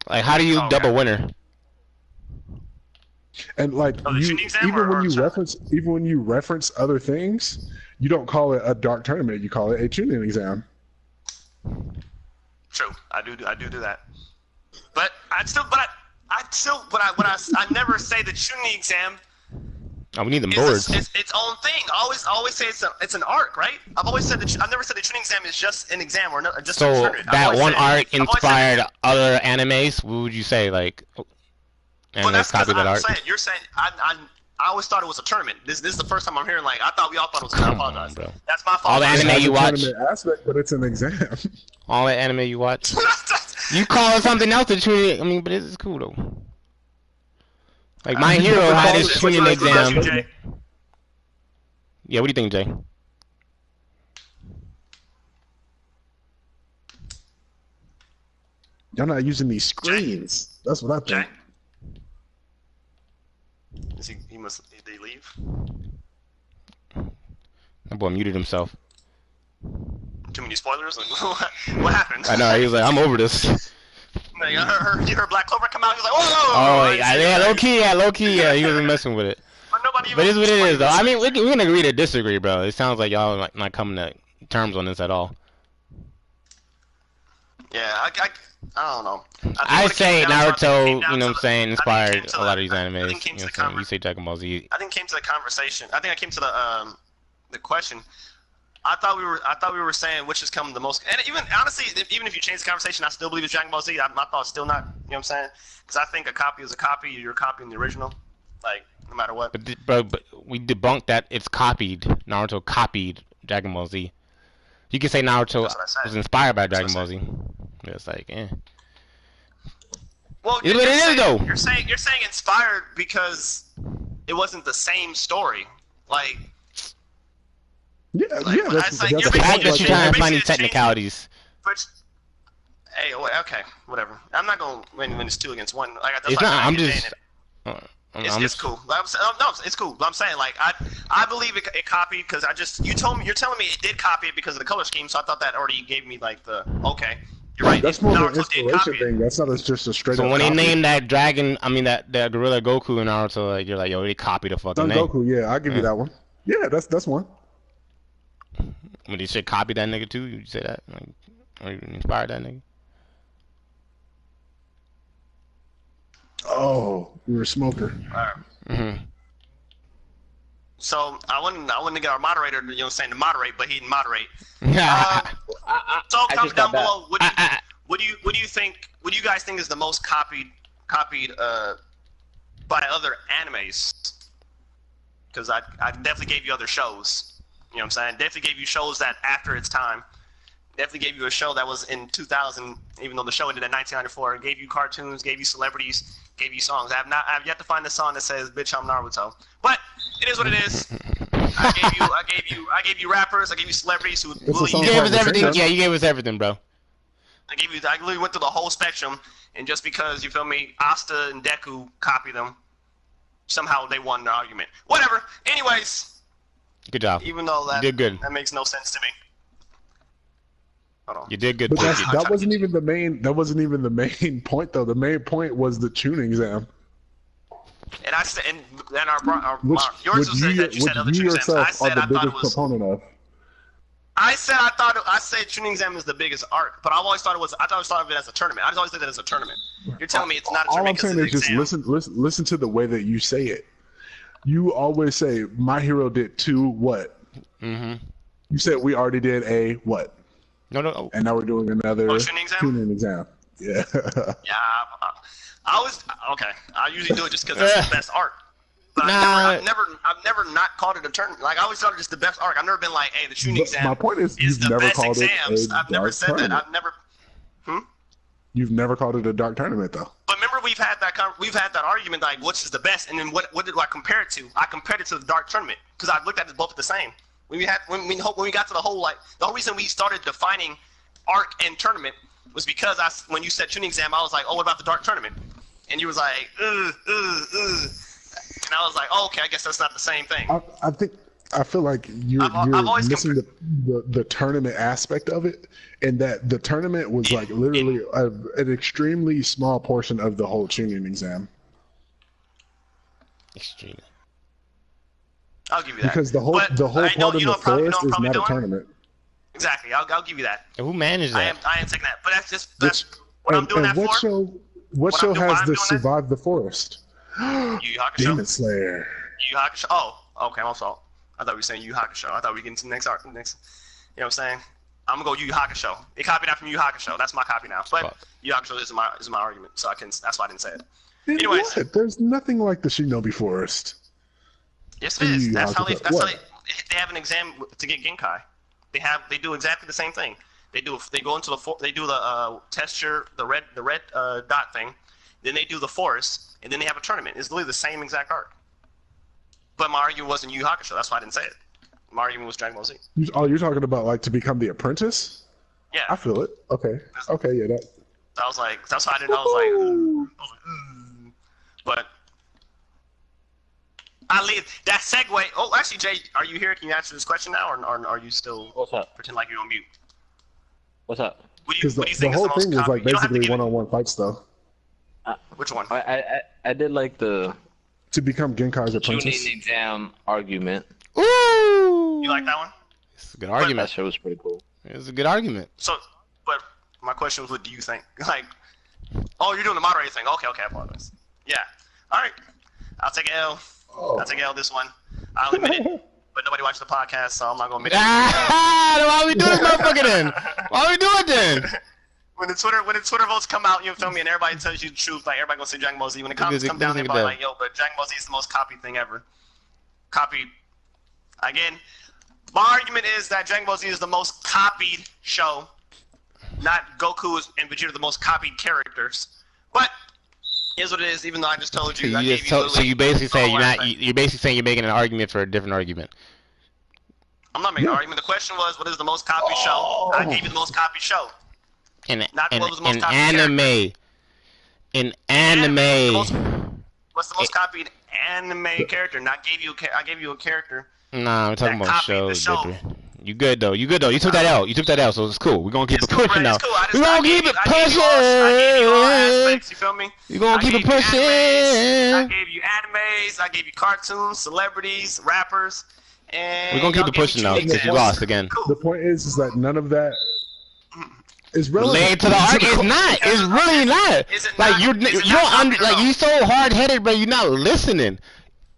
Like, how do you double winner? And like even when you reference other things, you don't call it a dark tournament. You call it a tuning exam. True, I do that. But I never say the tuning exam. Oh, we need them boards. It's its own thing. I always say it's an arc, right? I've always said I've never said the tuning exam is just an exam or just so a tournament. That one arc inspired other animes. What would you say, like? Well, that's copy that art. You're saying I always thought it was a tournament. This is the first time I'm hearing like I thought we all thought it was. I apologize, bro. That's my fault. All the anime you watch. Aspect, but it's an exam. All the anime you watch. You call it something else to tuning. I mean, but it's cool though. Like My Hero had his tuning exam. Yeah, what do you think, Jay? Y'all not using these screens. That's what I think. Jay? Did he leave? That boy muted himself. Too many spoilers? Like, what happened? I know, he was like, I'm over this. You heard Black Clover come out, he was like, whoa! Oh, yeah, low key, he wasn't messing with it. But it's what it is, though. I mean, we can agree to disagree, bro. It sounds like y'all like not coming to terms on this at all. Yeah, I don't know. I say Naruto, you know what I'm saying, inspired a lot of these animes. You know what I'm saying? You say Dragon Ball Z. I think it came to the conversation. I think I came to the question. I thought we were saying which has come the most. And even honestly, even if you change the conversation, I still believe it's Dragon Ball Z. My thought's still not. You know what I'm saying? Because I think a copy is a copy. You're copying the original, like no matter what. But we debunked that it's copied. Naruto copied Dragon Ball Z. You can say Naruto was inspired by Dragon Ball Z. It's like, Well, it's what it is, though. You're saying inspired because it wasn't the same story. Like. Yeah. That's the fact that you're trying to find these technicalities. But, hey, okay, whatever. I'm not gonna win when it's 2 against 1. Like it's not. I'm just. It's cool. No, it's cool. But I'm saying, like, I believe it copied because you're telling me it did copy it because of the color scheme. So I thought that already gave me like the okay. You're right. That's more of an inspiration thing. That's not just a straight. So when they named that dragon, I mean that Gorilla Goku in Naruto, like you're like, yo, they copied the fucking name. Goku, yeah, I'll give you that one. Yeah, that's one. When they said copy that nigga too, you say that, like, or you inspired that nigga. Oh, you're a smoker. Mm-hmm. So I wouldn't get our moderator, you know, what I'm saying, to moderate, but he didn't moderate. So comment down below. What do you think? What do you guys think is the most copied by other animes? Because I definitely gave you other shows. You know what I'm saying? Definitely gave you shows that after its time. Definitely gave you a show that was in 2000, even though the show ended in 1994. It gave you cartoons, gave you celebrities, gave you songs. I have yet to find the song that says "Bitch, I'm Naruto." But it is what it is. I gave you rappers. I gave you celebrities who. You gave us everything. Yeah, you gave us everything, bro. I literally went through the whole spectrum, and just because you feel me, Asta and Deku copy them, somehow they won the argument. Whatever. Anyways. Good job. Even though that you did good. That makes no sense to me. Hold on. You did good. But that wasn't even the main. That wasn't even the main point, though. The main point was the tuning exam. And I said, and then yours was that you said other tuning exams. I said I thought it was. Proponent of. I said tuning exam is the biggest art, but I've always thought it was. I always thought of it as a tournament. I just always did it as a tournament. You're telling me it's not a tournament. All I'm saying is just listen to the way that you say it. You always say My Hero did 2 what? Mm-hmm. You said we already did a what? No. And now we're doing another tuning exam. Yeah. Yeah. I was okay. I usually do it just because it's the best art. But I've never not called it a tournament. Like I always thought it just the best art. I've never been like, hey, the tuning exam. My point is you've the never best called exams. it I've never said that. I've never. You've never called it a dark tournament, though. But remember, we've had that argument, like, which is the best, and then what did I compare it to? I compared it to the dark tournament because I looked at it both the same. When we got to the whole, like, the whole reason we started defining arc and tournament was because when you said tuning exam, I was like, oh, what about the dark tournament? And you was like, and I was like, oh, okay, I guess that's not the same thing. I feel like you're missing the tournament aspect of it, and that the tournament was like literally an extremely small portion of the whole tuning exam. Extremely. I'll give you that. Because the whole part of the forest is not a tournament. Exactly, I'll give you that. And who managed that? I am taking that, but that's what I'm doing that for. What show has the Survive the Forest? Yu Yu Hakusho. Demon Slayer. Yu Yu Hakusho. Oh, okay, I'm sorry. I thought we were saying Yu Yu Hakusho. I thought we were getting to the next arc. Next, you know what I'm saying? I'm gonna go Yu Yu Hakusho. They copied that from Yu Yu Hakusho. That's my copy now. But Yu Yu Hakusho is my argument, so that's why I didn't say it. Anyways, there's nothing like the Shinobi Forest. Yes, it is. That's how they have an exam to get Genkai. They do exactly the same thing. They do the texture, the red dot thing. Then they do the forest, and then they have a tournament. It's literally the same exact arc. But my argument wasn't Yu Yu Hakusho. That's why I didn't say it. My argument was Dragon Ball Z. You're talking about like to become the apprentice? Yeah. I feel it. Okay. Okay. Yeah. I was like, that's why I didn't. I was like, but I leave that segue. Oh, actually, Jay, are you here? Can you answer this question now, or are you still pretend like you're on mute? What's up? Because the whole thing was like basically one-on-one fights, though. Which one? I did like the to become Genkai's apprentice. Tuning exam argument. Ooh! You like that one? It's a good argument. That show was pretty cool. It's a good argument. So, but my question was, what do you think? Like, oh, you're doing the moderator thing. Okay, I apologize. Yeah. All right. I'll take an L. I'll take an L this one. I'll admit it. But nobody watched the podcast, so I'm not gonna admit it. Why are we doing this motherfucker then? Why are we doing it then? When the Twitter votes come out, you feel me, and everybody tells you the truth, like everybody gonna say Dragon Ball Z. When the comments come down, everybody like, yo, but Dragon Ball Z is the most copied thing ever. Copied. Again, my argument is that Dragon Ball Z is the most copied show. Not Goku and Vegeta the most copied characters. But here's what it is. Even though I just told you, so you basically say you're basically saying you're making an argument for a different argument. I'm not making an argument. The question was, what is the most copied show? I gave you the most copied show. In anime. In anime. What's the most copied anime character? I gave you a character. Nah, I'm talking about shows. You good though? You took that out. So it's cool. We're gonna keep it pushing now. We're gonna keep it pushing. I gave you all aspects, you feel me? We're gonna keep it pushing. I gave you animes. I gave you cartoons, celebrities, rappers, and we're gonna keep it pushing now because you lost again. The point is that none of that is relevant related to the arc. It's not. It's really not. Like you don't like you so hard headed, but you're not listening.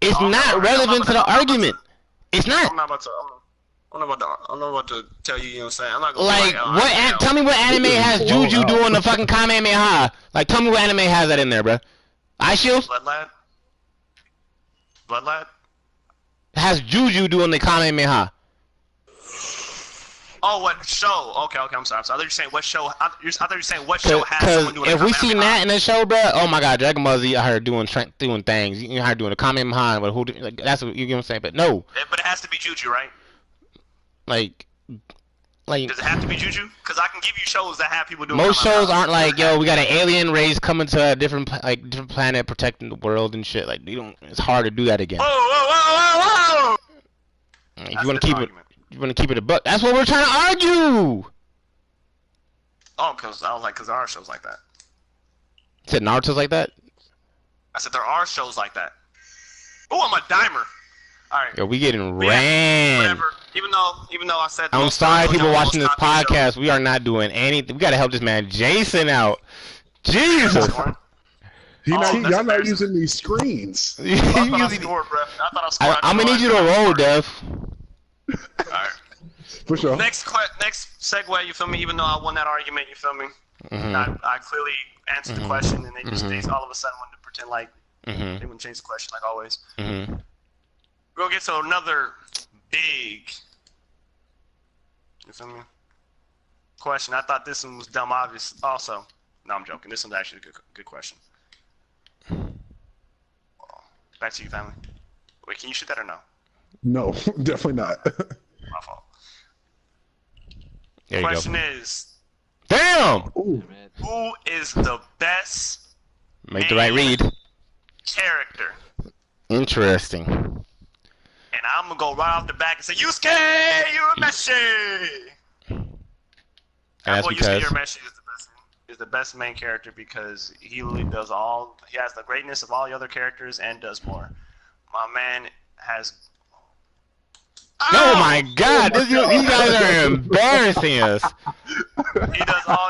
It's not relevant to the argument. It's not. I'm not about to tell you, you know what I'm saying? I'm not gonna like, tell me what anime has Juju doing the fucking Kamehameha? Like, tell me what anime has that in there, bro. Ice Shield? Bloodlad? Has Juju doing the Kamehameha? Oh, what show? Okay, I'm sorry. I thought you were saying what show. I thought you were saying what show has someone doing if we see that in the show, bro, oh my god, Dragon Ball Z, I heard doing things. You heard doing a Kamehameha, but that's what you know what I'm saying. But no. But it has to be Juju, right? Like. Does it have to be Juju? Because I can give you shows that have people doing. Most shows aren't like, yo, we got an alien race coming to a different planet, protecting the world and shit. Like, it's hard to do that again. Whoa! You want to keep it. You want to keep it a buck. That's what we're trying to argue. Oh, because I was like, because there are shows like that. You said Naruto's like that? I said there are shows like that. Oh, I'm a dimer. All right. Yo, we getting ran. Whatever. Even though I said. I'm sorry, people watching this podcast. We are not doing anything. We gotta help this man Jason out. Jesus. Y'all not using these screens. I'm gonna need you to roll, Dev. Alright. For sure. Next segue, you feel me? Even though I won that argument, you feel me? I clearly answered the question, and they all of a sudden wanted to pretend like they wouldn't change the question, like always. We're gonna get to another big. You feel me? question. I thought this one was dumb obvious also. No, I'm joking. This one's actually a good question. Back to you, family. Wait, can you shoot that or no? No, definitely not. My fault. There Question you go. is, Damn! Ooh. who is the best Make the right read. character? Interesting. And I'm gonna go right off the back and say, Yusuke Urameshi! That's Boy, because Yusuke Urameshi is the best main character because he really does all. He has the greatness of all the other characters and does more. My man has. oh my God! You guys are embarrassing us.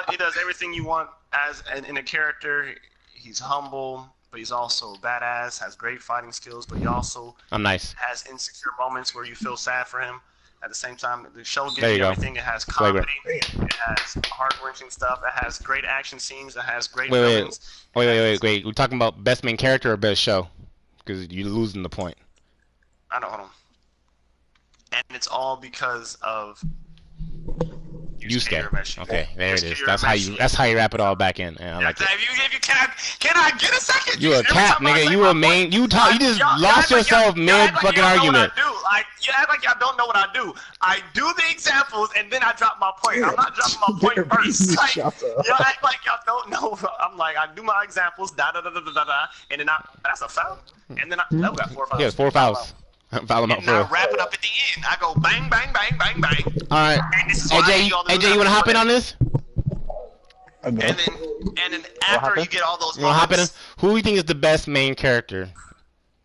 He does everything you want as in a character. He's humble, but he's also badass. Has great fighting skills, but he also I'm nice. has insecure moments where you feel sad for him. At the same time, the show gives There you you go. everything. It has comedy, it has heart-wrenching stuff, it has great action scenes, it has great Wait. villains. Wait. We're talking about best main character or best show? Because you're losing the point. I don't hold on. And it's all because of Yusuke. Urameshi. Okay, there it Yusuke is. Urameshi. That's how you wrap it all back in. And I like it. Can I get a second? You a cap, nigga. You a main. You just lost yourself mid fucking argument. You act like y'all don't know what I do. I do the examples and then I drop my point. I'm not dropping my point first. Like, y'all act like y'all don't know. I'm like, I do my examples, and then that's a foul. And then I got 4 fouls. Yeah, 4 fouls. Foul him out And for I real. wrap it up at the end. I go bang, bang, bang, bang, bang. Alright. And this is why I do all the AJ, you wanna hop in on this? I know. And then after you get all those You wanna hop in? moments, Who do you think is the best main character?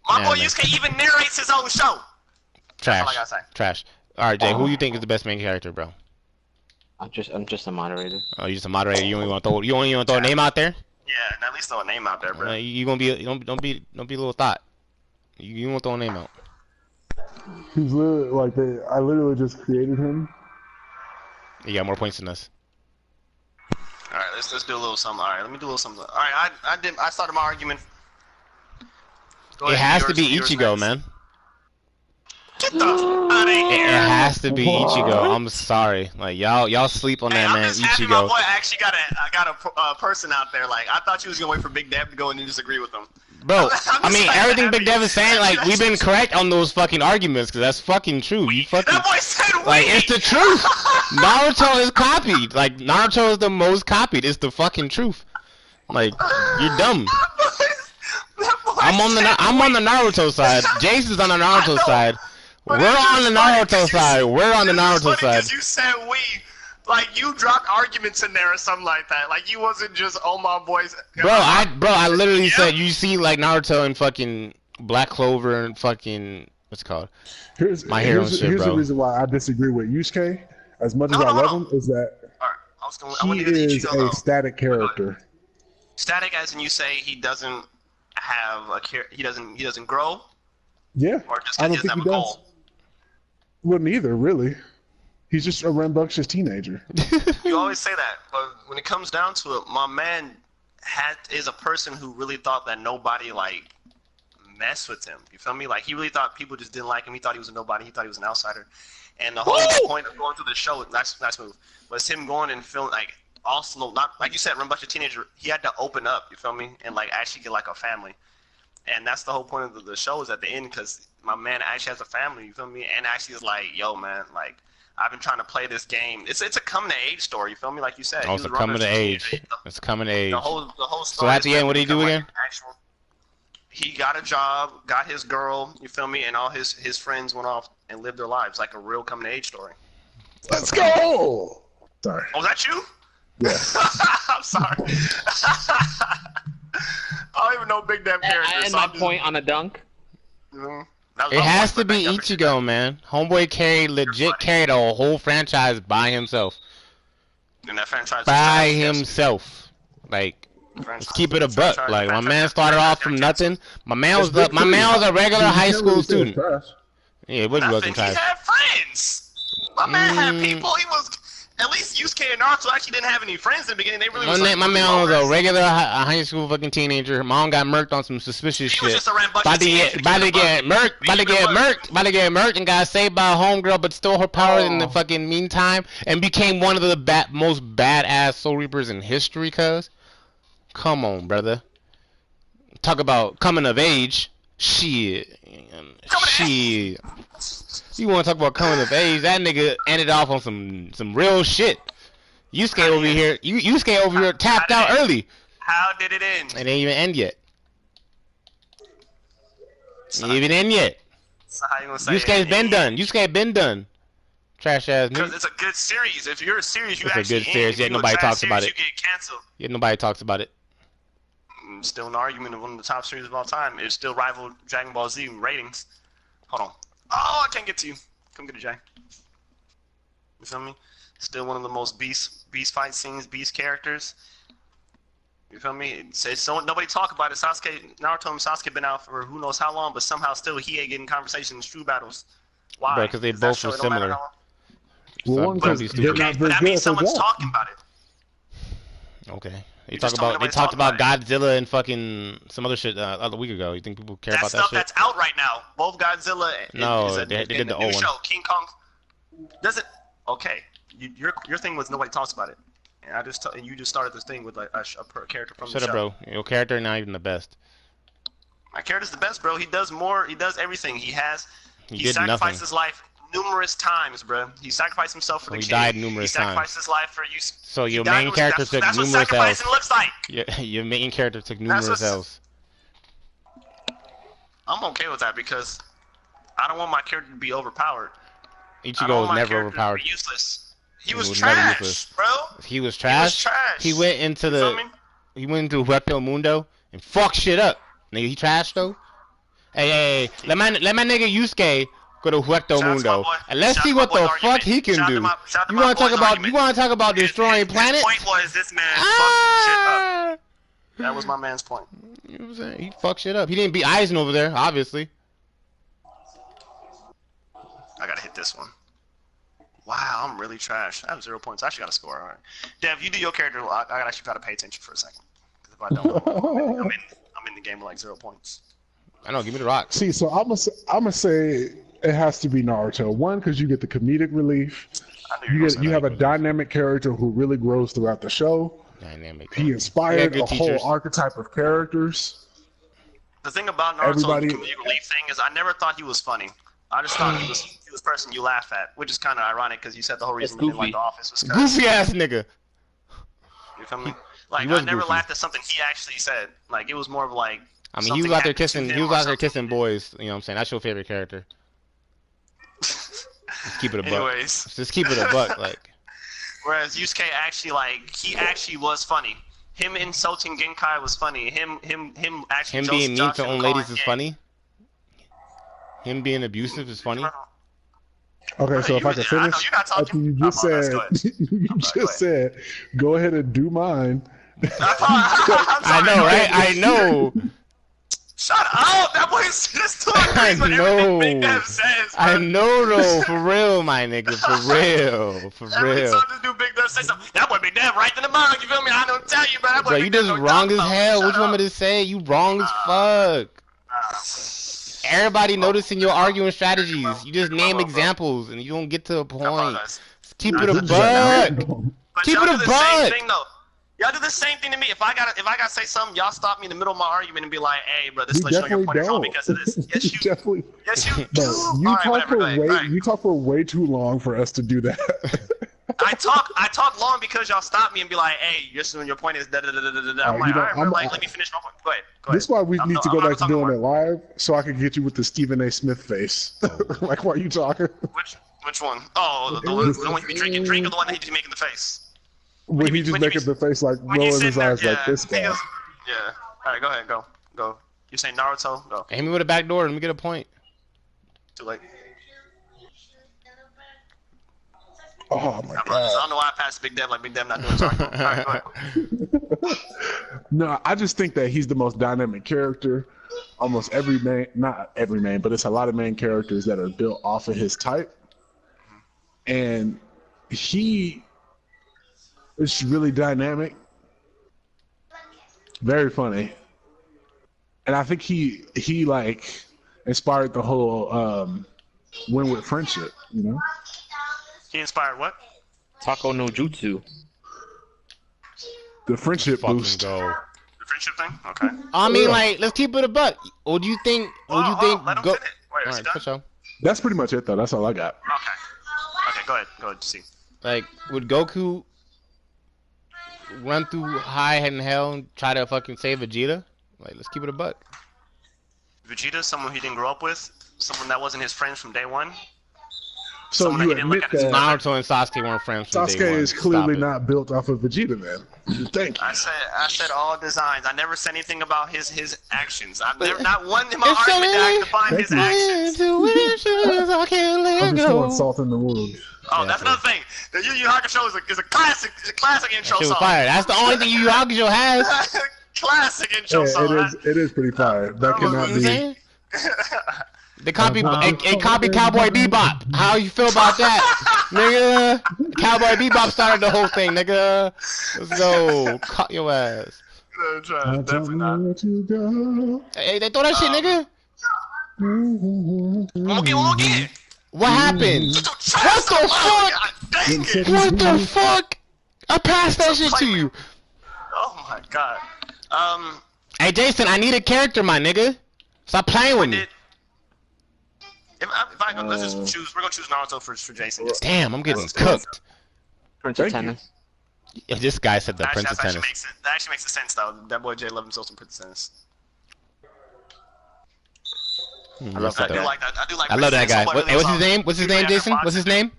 my boy man. Yusuke even narrates his own show. Trash. all I gotta say. Trash. Alright, Jay, who do you think is the best main character, bro? I'm just a moderator. Oh, you just a moderator. You only want to throw a name out there? Yeah, and at least throw a name out there, bro. You gonna be don't be a little thought. You won't throw a name out. He's literally like I literally just created him. You got more points than us. All right, let's do a little something. All right, let me do a little something. All right, I started my argument. Go It ahead, has to be yours Ichigo, next. man. Get the f out of It here. has to be Ichigo. What? I'm sorry. Like y'all sleep on that I'm man, just happy my Ichigo. boy actually got a person out there. Like I thought you was gonna wait for Big Dev to go and disagree with him. Bro, I'm I mean just everything happy. Big Dev is saying, like we've been correct on those fucking arguments, cause that's fucking true. You fucking That boy said we. like it's the truth. Naruto is copied. Like Naruto is the most copied. It's the fucking truth. Like you're dumb. I'm on the Naruto side. Jason's on the Naruto side. We're on the Naruto side. We're on the Naruto side. You said we. Like you dropped arguments in there or something like that. Like you wasn't just oh my boys. Bro, I literally said you see like Naruto and fucking Black Clover and fucking what's it called? Here's bro. the reason why I disagree with Yusuke. As much as I love him, is that Alright, he is a static character. Static, as in you say, he doesn't have a he doesn't grow, Yeah, or just I he don't doesn't think have he a does. goal. Well, neither really. He's just a rambunctious teenager. You always say that, but when it comes down to it, my man is a person who really thought that nobody like messed with him. You feel me? Like he really thought people just didn't like him. He thought he was a nobody. He thought he was an outsider. And the whole point of going through the show, nice move, was him going and feeling like also not like you said, rambunctious teenager. He had to open up. You feel me? And like actually get like a family. And that's the whole point of the show is at the end because my man actually has a family. You feel me? And actually is like, yo, man, like. I've been trying to play this game. It's a coming to age story. You feel me? Like you said. Oh, it's a coming to age. It's coming to age. The whole story. So at the end, what did he do again? He got a job, got his girl. You feel me? And all his friends went off and lived their lives like a real coming to age story. Let's go. Sorry. Oh, was that you? Yeah. I'm sorry. I don't even know Big Damn character. I had my point on a dunk. It has to be Ichigo, man. Homeboy carried a whole franchise by himself. And that franchise By himself. Like, let's keep it a buck. Like, my man started off from nothing. My man was a regular high school student. Yeah, what he wasn't He trash. had friends. My man had people. He was. At least Yusuke and Naruto actually didn't have any friends in the beginning. They really my man was a regular high school fucking teenager. Mom got murked on some suspicious shit. About to get murked, and got saved by a homegirl, but stole her power in the fucking meantime, and became one of the most badass Soul Reapers in history. Cuz, come on, brother. Talk about coming of age. Shit. You want to talk about coming of age? That nigga ended off on some real shit. Yusuke over here, Yusuke over here tapped out early. How did it end? It ain't even end yet. Ain't even end yet. So how you gonna say Yusuke's been done. Yusuke been done. Trash ass nigga. Because it's a good series. If you're a series, you actually it's a good series. Yet nobody talks about it. You get canceled. Yet nobody talks about it. Still an argument of one of the top series of all time. It still rival Dragon Ball Z in ratings. Hold on. Oh, I can't get to you. Come get it, Jay. You feel me? Still one of the most beast fight scenes, beast characters. You feel me? So nobody talk about it. Sasuke, Naruto and Sasuke been out for who knows how long, but somehow still he ain't getting conversations in true battles. Why? Because they both were similar. Well, one because but that means someone's talking about it. Okay. They talked about Godzilla and fucking some other shit a week ago. You think people care about that shit? That's out right now. Both Godzilla and they did the old one. Show, King Kong. Does it? Okay. Your thing was nobody talks about it. And you just started this thing with like a character from the show. Shut up, bro. Your character not even the best. My character's the best, bro. He does more. He does everything. He did sacrificed nothing. his life numerous times, bro. He sacrificed himself for the king. He died numerous times. He sacrificed his life for you. So your main character took numerous L's. That's what sacrificing looks like. Your main character took numerous L's. I'm okay with that because I don't want my character to be overpowered. Ichigo was never overpowered. Useless. He was trash, bro. He was trash. He went into Hueco Mundo and fucked shit up. Nigga, he trash though. Hey, let my nigga Yusuke go to Hueco Mundo and let's see what the fuck he can do. You want to talk about destroying planets? His point was this man fucked shit up. That was my man's point. You know what I'm saying? He fucked shit up. He didn't beat Aizen over there, obviously. I gotta hit this one. Wow, I'm really trash. I have 0 points. I actually got to score. All right. Dev, you do your character. I actually got to pay attention for a second. Because if I don't, I'm in the game with like 0 points. I know. Give me the rock. See, so I'm gonna say it has to be Naruto. One, because you get the comedic relief. You have a dynamic character who really grows throughout the show. Dynamic. He inspired a whole archetype of characters. The thing about Naruto's comedic relief thing is I never thought he was funny. I just thought he was the person you laugh at, which is kind of ironic because you said the whole reason you didn't like The Office was goofy ass nigga. You feel me? Like I never laughed at something he actually said. Like it was more of like. I mean, he was out there kissing. He was out there kissing boys. You know what I'm saying? That's your favorite character. Just keep it a buck. Anyways. Just keep it a buck, like. Whereas Yusuke he actually was funny. Him insulting Genkai was funny. Him actually. Him being mean to old ladies is funny. Him being abusive is funny. Okay, so if I can finish, you just said, go ahead and do mine. I know, right? I know. Shut up! That boy just talking. I know. Big Dev says, I know, though. For real, my nigga. For real. For real. Every time this dude Big Dev say something, that boy Big Dev right in the mug. You feel me? I don't tell you, bro. That boy you just wrong as hell. What you want me to say? You wrong as fuck. Everybody noticing your arguing strategies. You just name examples and you don't get to a point. Keep it a buck. Keep it a buck. Y'all do the same thing to me. If I gotta say something, y'all stop me in the middle of my argument and be like, "Hey, bro, this lets you know your point is wrong because of this." Yes, you definitely. Yes, you do. You talk for way too long for us to do that. I talk long because y'all stop me and be like, "Hey, your point is da da da da da da." I'm like, all right, let me finish my point. Go ahead. This is why we need to go back to doing it live, so I can get you with the Stephen A. Smith face. Like, why are you talking? Which one? Oh, the one you be drinking, or the one that he be making the face. When he just making the face like rolling his eyes like this guy. Yeah. All right, go ahead, go. You saying Naruto? Go. Hit me with a back door. Let me get a point. Too late. Oh my god! I don't know why I passed Big Dev like Big Dev not doing something. All right, go ahead. No, I just think that he's the most dynamic character. Almost every main, not every main, but it's a lot of main characters that are built off of his type. And he It's really dynamic, very funny, and I think he like inspired the whole win with friendship. You know, he inspired what? Taco no Jutsu. The friendship boost. Go. The friendship thing. Okay. I mean, like, let's keep it a buck. What do you think? What do you think? Let him Go. finish. Wait, is he done? Sure. That's pretty much it, though. That's all I got. Okay. Okay, go ahead. Go ahead. See. Like, would Goku run through high and hell and try to fucking save Vegeta? Like, let's keep it a buck. Vegeta, someone he didn't grow up with, someone that wasn't his friend from day one. So you admit that Naruto and Sasuke weren't friends from day Sasuke one. is clearly not built off of Vegeta, man. Thank you. I said all designs. I never said anything about his actions. I've never not one in my argument that I defined his actions. I'm just throwing salt in the wound. Oh, yeah, that's another thing. The Yu Yu Hakusho is a classic intro song. Fire. That's the only thing Yu Yu Hakusho has. Classic intro song. It is pretty fire. That cannot be. They copy Cowboy Bebop. How you feel about that, nigga? Cowboy Bebop started the whole thing, nigga. Let's go. Cut your ass. Definitely not. Hey, they throw that shit, nigga. One more again. What happened? What the fuck? What the fuck? I passed that shit to you. Oh my god. Hey Jason, I need a character, my nigga. Stop playing with me. Let's just choose. We're gonna choose Naruto for Jason. Damn, I'm getting cooked. Prince of Tennis. Yeah, this guy said the Prince of Tennis. That actually makes sense though. That boy Jay loved himself some Prince of Tennis. I love that. I love that guy. Hey, what's his name? What's his name, Jason? What's his name?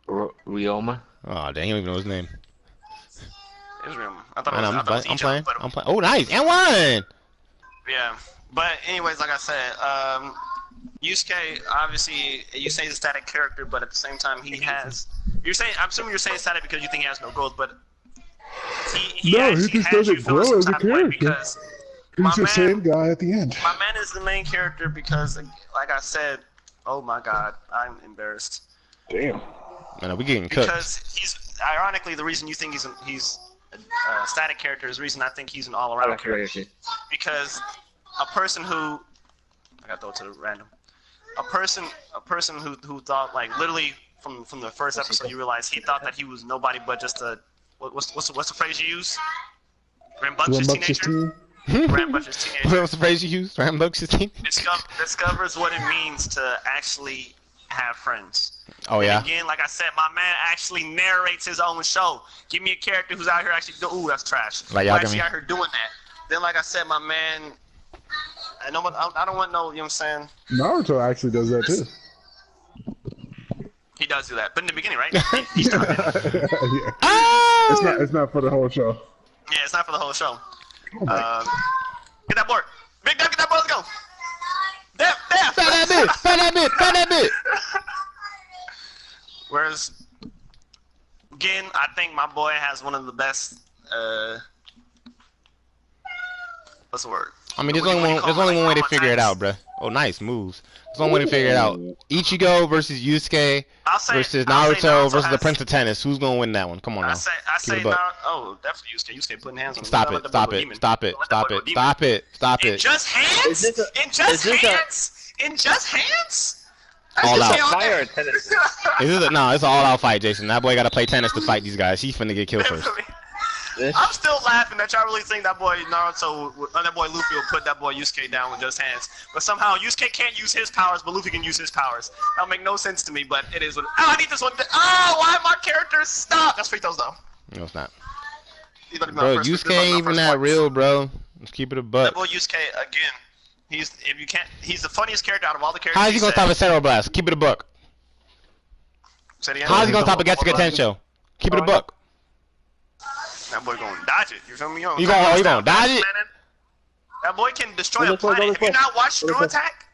Ryoma. Oh, dang, you don't even know his name. It's Ryoma. I thought it was I'm playing. Oh, nice. And one! Yeah. But anyways, like I said, Yusuke, obviously, you say he's a static character, but at the same time, he has... I'm assuming you're saying static because you think he has no growth, but... He just doesn't grow as a character. Because he's the same guy at the end. My man is the main character because, like I said, oh my god, I'm embarrassed. Damn. Man, we getting cooked. Because he's... Ironically, the reason you think he's a static character is the reason I think he's an all-around character. Because a person who... I gotta throw it to the random. A person who thought, like, literally from the first episode, you realize he thought that he was nobody but just a... What's the phrase you use? Rambunctious teenager? Rambunctious teenager. What's the phrase you use? Rambunctious teenager? Discovers what it means to actually have friends. Oh, yeah? And again, like I said, my man actually narrates his own show. Give me a character who's out here actually doing... Ooh, that's trash. Like actually out here doing that. Then, like I said, my man... I don't want no, you know what I'm saying? Naruto actually does that, too. He does do that, but in the beginning, right? He started. Yeah. Oh! It's not for the whole show. Yeah, it's not for the whole show. Get that board. Big Dub, get that board, let's go. Def. Find that bit. Whereas, again, I think my boy has one of the best, what's the word? I mean, there's only one way to figure it out, bruh. Oh, nice moves. There's only one way to figure it out. Ichigo versus Yusuke versus Naruto versus the Prince of Tennis. Who's gonna win that one? Come on now. I say Naruto. Oh, definitely Yusuke. Yusuke putting hands on him. Stop it. In just hands? In just hands? All out. Fire tennis. No, it's an all-out fight, Jason. That boy gotta play tennis to fight these guys. He's finna get killed first. I'm still laughing that y'all really think that boy Naruto, that boy Luffy will put that boy Yusuke down with just hands. But somehow Yusuke can't use his powers, but Luffy can use his powers. That'll make no sense to me, but it is what... Oh, I need this one. Oh, why my character stop? That's free throws, though. No, it's not. Bro, Yusuke ain't even that real, bro. Let's keep it a buck. That boy Yusuke, again, he's the funniest character out of all the characters. How is he gonna stop a Zero Blast? Keep it a buck. How is he gonna stop a Getsuga Tensho? Keep it a buck. That boy gonna dodge it. You feel me? You gonna dodge it? That boy can destroy a planet. Have you not watched Screw Attack?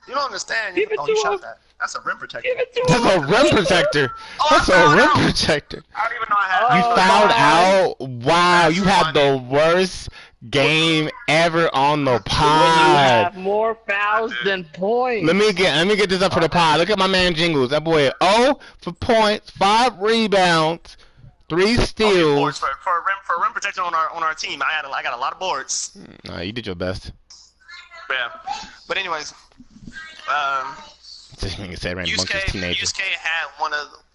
You don't understand. He shot that. That's a rim protector. That's a rim protector. That's a rim protector. I don't even know I had. You fouled out. Wow, you had the worst game ever on the pod. You have more fouls than points. Let me get this up for the pod. Look at my man Jingles. That boy 0 for points, 5 rebounds, 3 steals. Boards for rim protection on our team. I got a lot of boards. Nah, you did your best. Yeah. But anyways,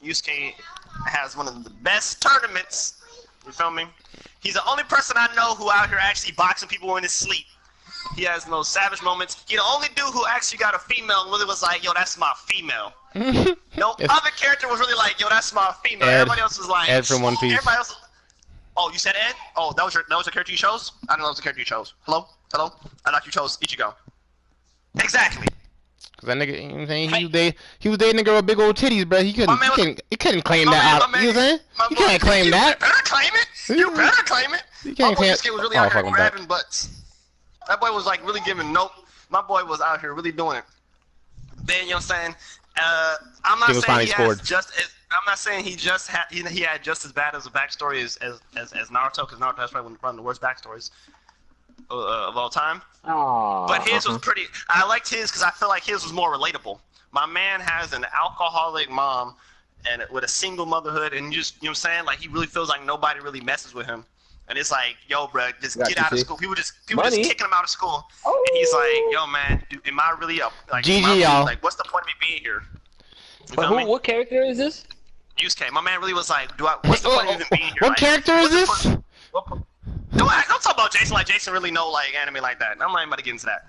Yusuke has one of the best tournaments. You feel me? He's the only person I know who out here actually boxing people in his sleep. He has no savage moments. He the only dude who actually got a female and really was like, yo, that's my female. No other character was really like, yo, that's my female. Everybody else was like, Ed from One Piece. Everybody else. Oh, you said Ed? Oh, that was your character you chose? I don't know, that was the character you chose. Hello? I thought you chose Ichigo. Exactly. Cause that nigga, you know what I'm saying? He was dating a girl with big old titties, bro. He couldn't claim that out. You know what I'm saying? He can't claim that. You better claim it. You better claim it. You can't claim it. This kid was really out here grabbing butts. That boy was like really giving nope. My boy was out here really doing it. Then you know what I'm saying? I'm not saying he has just as, I'm not saying he had just as bad as a backstory as Naruto, because Naruto has probably one of the worst backstories of all time. Aww. But his was pretty. I liked his because I feel like his was more relatable. My man has an alcoholic mom and with a single motherhood, and just, you know what I'm saying? Like, he really feels like nobody really messes with him. And it's like, yo, bro, just get out of school. People just kicking him out of school. Oh. And he's like, yo, man, dude, am I really up? Like, GG, y'all. Like, what's the point of me being here? What character is this? Yusuke. My man really was like, what's the point of even being here? What character is this? Don't talk about Jason like Jason really know like anime like that. I'm not even about to get into that.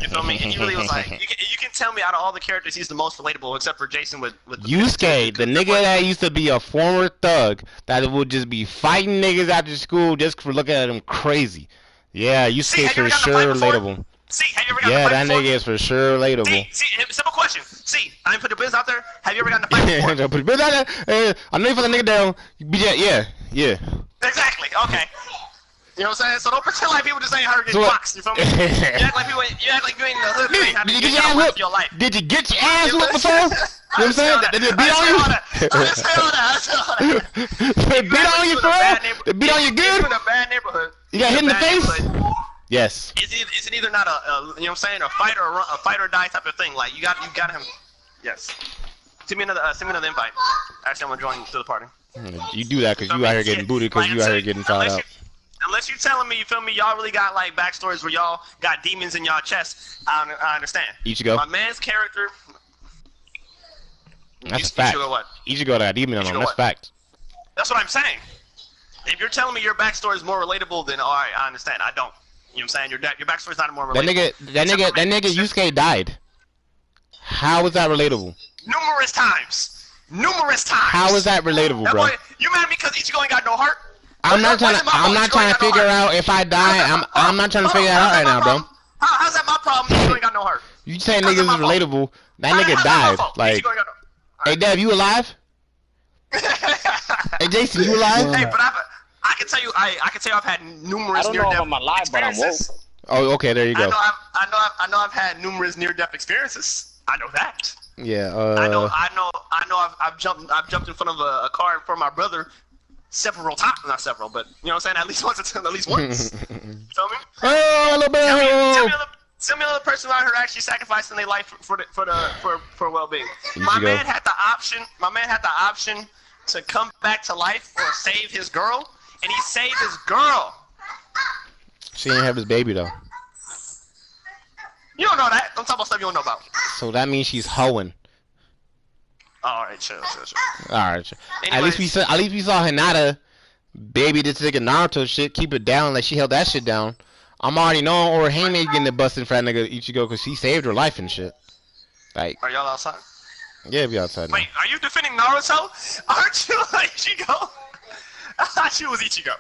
You feel me? And he really was like, you can tell me out of all the characters, he's the most relatable, except for Jason with the Yusuke, the nigga that used to be a former thug that would just be fighting niggas after school just for looking at him crazy. Yeah, Yusuke for sure relatable. See, have you ever gotten yeah, that nigga is for sure relatable. See, simple question. See, I didn't put the business out there. Have you ever gotten a fight before? Put the business out there. I know you put the nigga down. Yeah. Exactly. Okay. You know what I'm saying? So don't pretend like people just ain't how to get boxed. You feel me? You act like you ain't in the hood. Did you get your ass whooped? Did you get your ass whooped before? You know what I'm saying? Did they beat on you? They beat on you for real? They beat on you good? In a bad neighborhood. You got hit in the face? Yes. It's either not a you know what I'm saying, a fight or die type of thing. Like you got him. Yes. Send me another invite. Actually, I'm gonna join to the party. You do that because you out here getting booted because you out here getting fouled out. Unless you're telling me, you feel me, y'all really got like backstories where y'all got demons in y'all chest, I understand. Ichigo. My man's character. That's fact. Ichigo what? Ichigo got a demon on him. That's fact. That's what I'm saying. If you're telling me your backstory is more relatable, then all right, I understand. I don't. You know what I'm saying? Your backstory is not more relatable. That nigga Yusuke died. How is that relatable? Numerous times. How is that relatable, bro? You mad because Ichigo ain't got no heart? I'm not trying to figure out if I die. I'm not trying to figure that out right now, bro. How's that my problem? Ichigo ain't got no heart. You saying niggas is relatable? That nigga died. Like, hey Dev, you alive? Hey Jason, you alive? Hey, but I can tell you I've had numerous near-death experiences. Oh, okay, there you go. I know I've had numerous near-death experiences. I know that. Yeah. I know. I've jumped in front of a car in front of my brother several times. Not several, but you know what I'm saying. At least once. Feel me? Oh, tell me another person out here actually sacrificing their life for well-being. My man had the option to come back to life or save his girl, and he saved his girl. She didn't have his baby though. You don't know that. Don't talk about stuff you don't know about. So that means she's hoeing. Alright, chill. Alright, chill. At least we saw Hinata baby this nigga Naruto shit, keep it down like she held that shit down. I'm already knowing Orihime getting the busted for that nigga Ichigo because she saved her life and shit. Like, are y'all outside? Yeah, we outside. Wait, are you defending Naruto? Aren't you like Ichigo? I thought you was Ichigo.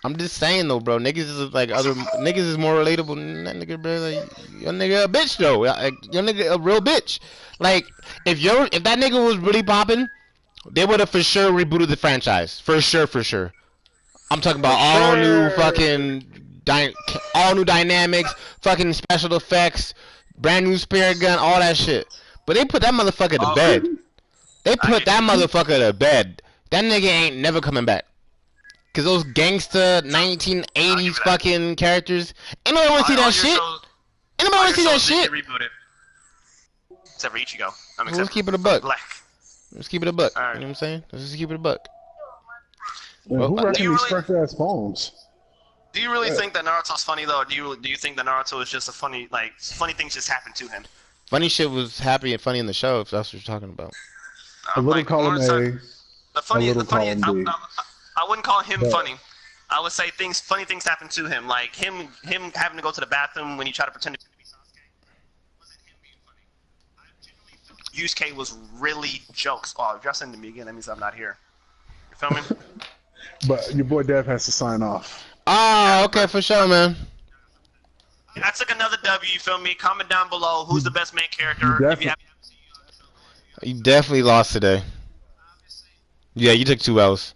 I'm just saying though, bro. Niggas is like niggas is more relatable than that nigga, bro. Like, your nigga a bitch though. Like, your nigga a real bitch. Like, if that nigga was really popping, they would have for sure rebooted the franchise. For sure. I'm talking about all new fucking all new dynamics, fucking special effects, brand new spirit gun, all that shit. But they put that motherfucker to bed. They put that motherfucker to bed. That nigga ain't never coming back. Cause those gangsta 1980s fucking characters, ain't nobody wanna see that shit. Ain't nobody wanna see that shit. Except for Ichigo. Let's keep it a buck. Black. Let's keep it a buck. Right. You know what I'm saying? Let's just keep it a buck. Well, who reckon these fresh ass phones? Do you really think that Naruto's funny though? Or do you think that Naruto is just a funny things just happen to him? Funny shit was happy and funny in the show. If that's what you're talking about. A little column A. I wouldn't call him funny. I would say funny things happen to him, like him having to go to the bathroom when he tried to pretend to be Sasuke. Wasn't him being funny. Yusuke was really jokes. Oh, if y'all sending me again, that means I'm not here. You feel me? But your boy Dev has to sign off. Oh, okay, for sure, man. I took another W. You feel me? Comment down below who's the best main character. You definitely lost today. Yeah, you took 2 L's.